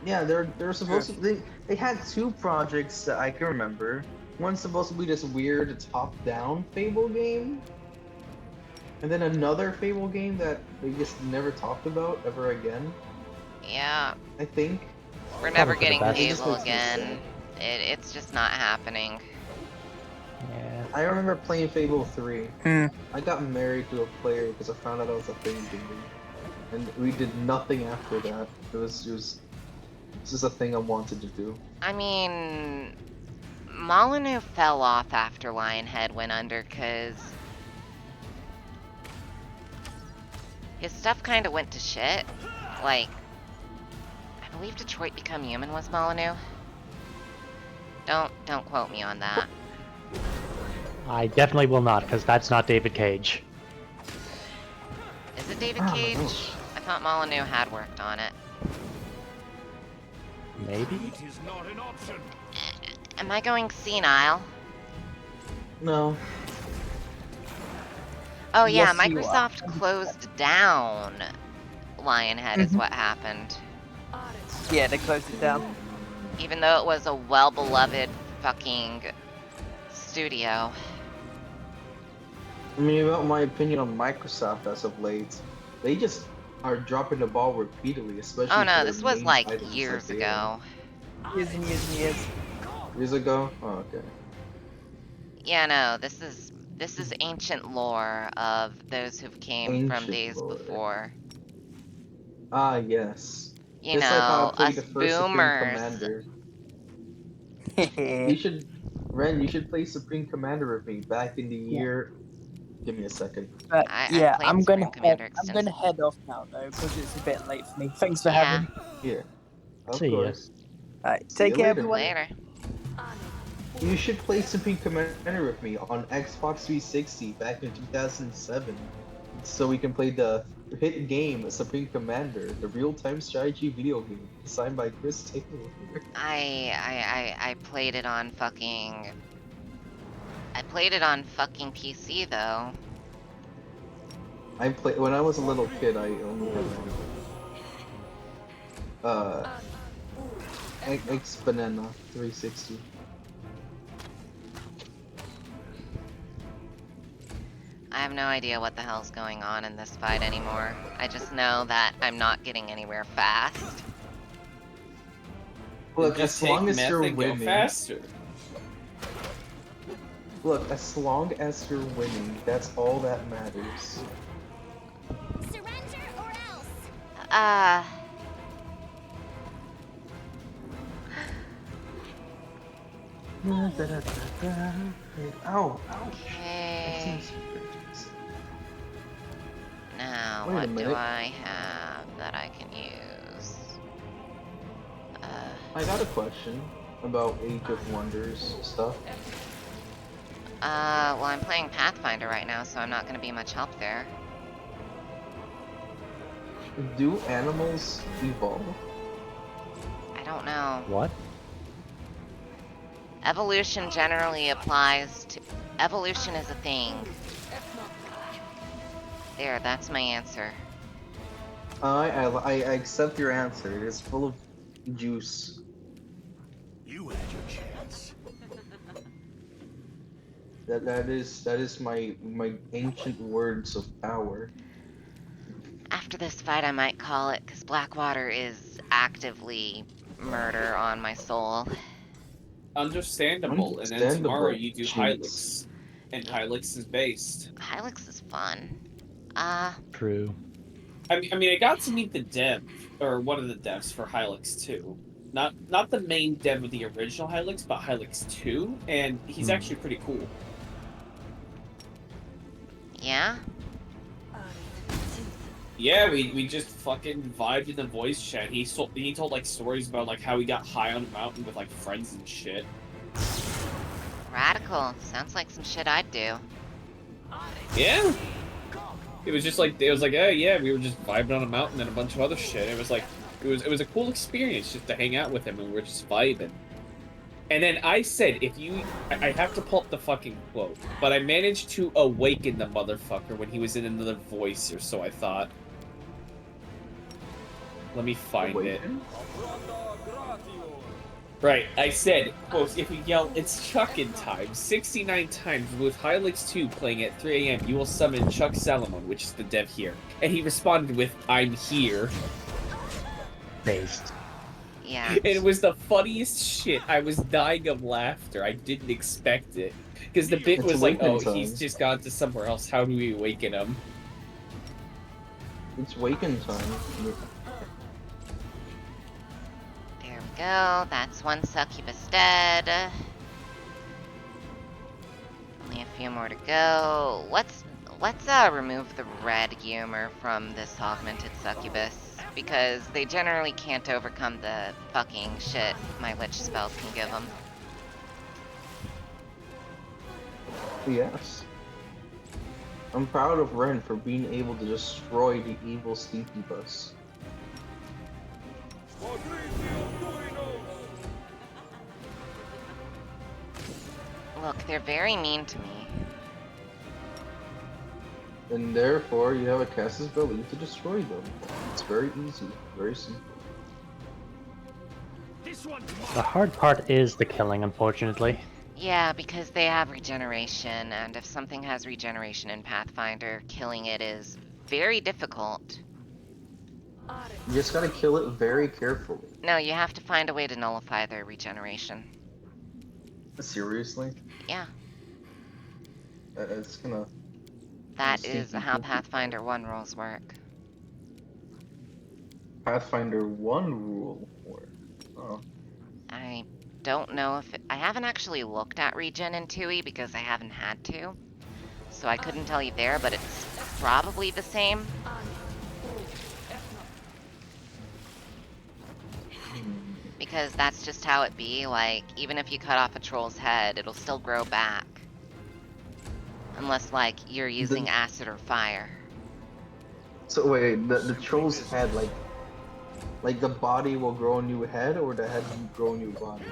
Yeah, they're supposed to. They had two projects that I can remember. One's supposed to be this weird top-down Fable game, and then another Fable game that they just never talked about ever again. Yeah, I think. we're never Probably for the getting best. It just Fable makes me again. It's just not happening. Yeah. I remember playing Fable 3. Hmm. I got married to a player because I found out I was a thing. and we did nothing after that. This is a thing I wanted to do. I mean, Molyneux fell off after Lionhead went under because his stuff kind of went to shit. Like, I believe Detroit Become Human was Molyneux. Don't quote me on that. I definitely will not, because that's not David Cage. Is it David Cage? I thought Molyneux had worked on it. Maybe? It is not an option. Am I going senile? No. Oh yeah, Yes, you are. Microsoft closed down Lionhead is what happened. Yeah, they closed it down. Even though it was a well-beloved fucking studio. I mean, about my opinion on Microsoft as of late, they just are dropping the ball repeatedly, especially. Oh for no, their this was main like titles, years like ago. Years and years and years. Years ago? Oh, okay. Yeah, no, this is ancient lore of those who've came from Ancient days lore. before. Ah, yes. You Just like how I know, played us the first Supreme boomers. Commander. You should, Ren, you should play Supreme Commander with me back in the year. Give me a second. But I've yeah, played I'm Supreme Commander gonna extensively. head off now though because it's a bit late for me. Thanks for Yeah. having me. Yeah. Of See ya. course. Alright, See take you care, later. everyone. Later. You should play Supreme Commander with me on Xbox 360 back in 2007, so we can play the hit game Supreme Commander, the real-time strategy video game designed by Chris Taylor. I played it on fucking. I played it on fucking PC though. I play when I was a little kid. I only had X-Banana 360. I have no idea what the hell's going on in this fight anymore. I just know that I'm not getting anywhere fast. Look, Just as long take as meth you're and go winning. faster. Look, as long as you're winning, that's all that matters. Surrender or else. Ow! Okay. Now, Wait a what do minute. I have that I can use? I got a question about Age of Wonders stuff. Well, I'm playing Pathfinder right now, so I'm not going to be much help there. Do animals evolve? I don't know. What? Evolution generally applies to... Evolution is a thing. There, that's my answer. I accept your answer. It is full of juice. You had your chance. That is my ancient words of power. After this fight, I might call it, because Blackwater is actively murder on my soul. Understandable. And then tomorrow you do Jeez. Hylix. And Hylix is based. Hylix is fun. True. I mean, I got to meet the dev, or one of the devs for Hylix 2. Not the main dev of the original Hylix, but Hylix 2, and he's actually pretty cool. Yeah? Yeah, we just fucking vibed in the voice chat. He told like stories about like how he got high on a mountain with like friends and shit. Radical. Sounds like some shit I'd do. Yeah. It was just like, it was like, oh yeah, we were just vibing on a mountain and a bunch of other shit. It was like, it was a cool experience just to hang out with him, and we were just vibing. And then I said, I have to pull up the fucking quote, but I managed to awaken the motherfucker when he was in another voice, or so I thought. Let me find it. Right, I said, quote, if you yell, it's Chuckin' time, 69 times with Hylix 2 playing at 3 a.m., you will summon Chuck Salomon, which is the dev here. And he responded with, I'm here. Based. Yeah. And it was the funniest shit. I was dying of laughter. I didn't expect it. Because the bit It's was like, oh, awaken he's time. just gone to somewhere else. How do we awaken him? It's waking time. There we go. That's one succubus dead. Only a few more to go. Let's remove the red humor from this augmented succubus, because they generally can't overcome the fucking shit my lich spells can give them. Yes. I'm proud of Ren for being able to destroy the evil Sleepy Bus. Look, they're very mean to me. And therefore, you have a Casus Belli to destroy them. It's very easy, very simple. The hard part is the killing, unfortunately. Yeah, because they have regeneration, and if something has regeneration in Pathfinder, killing it is very difficult. You just gotta kill it very carefully. No, you have to find a way to nullify their regeneration. Seriously? Yeah. It's gonna... That is how Pathfinder 1 rules work. Pathfinder 1 rule work. Oh. I don't know if I haven't actually looked at regen in 2e because I haven't had to. So I couldn't tell you there, but it's probably the same. Because that's just how it be, like, even if you cut off a troll's head, it'll still grow back. Unless, like, you're using acid or fire. So wait, the troll's head, like the body will grow a new head, or the head will grow a new body?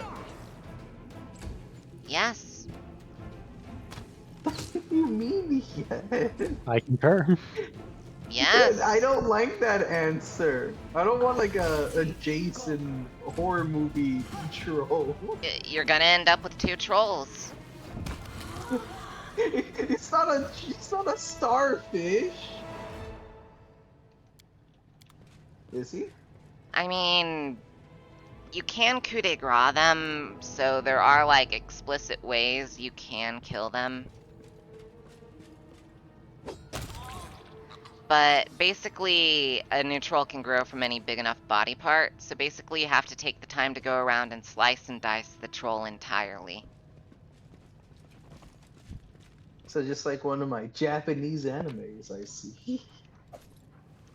Yes. What do you mean, yes? I concur. Yes. I don't like that answer. I don't want like a Jason horror movie troll. You're gonna end up with 2 trolls. It's not a starfish. Is he? I mean, you can coup de grace them, so there are, like, explicit ways you can kill them. But basically, a new troll can grow from any big enough body part, so basically you have to take the time to go around and slice and dice the troll entirely. So just like one of my Japanese animes, I see.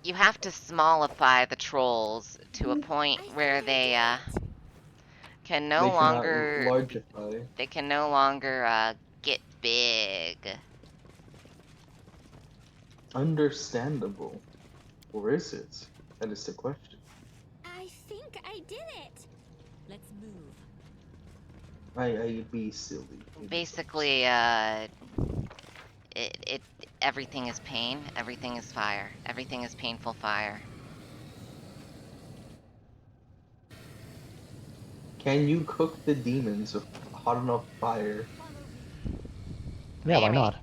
You have to smallify the trolls to a point where they can no They cannot longer largify. they can no longer get big. Understandable. Or is it? That is the question. I think I did it. Let's move. I be silly. Basically, everything is pain, everything is fire, everything is painful fire. Can you cook the demons with hot enough fire? Yeah, why Maybe. not?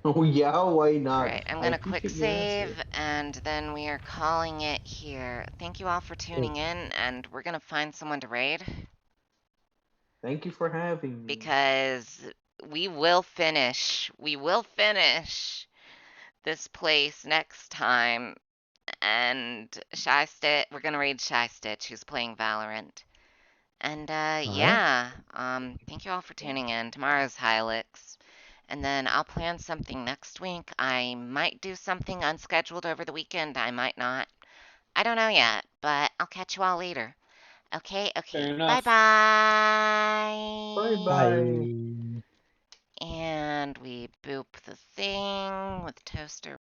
Oh yeah, why not? Alright, I'm I gonna quick appreciate your answer. save, and then we are calling it here. Thank you all for tuning in, and we're gonna find someone to raid. Thank you for having me. Because we will finish this place next time. And we're gonna raid Shy Stitch, who's playing Valorant. And yeah, thank you all for tuning in. Tomorrow's Hylix. And then I'll plan something next week. I might do something unscheduled over the weekend. I might not. I don't know yet, but I'll catch you all later. Okay. Fair enough. Bye-bye. Bye-bye. Bye. And we boop the thing with toaster.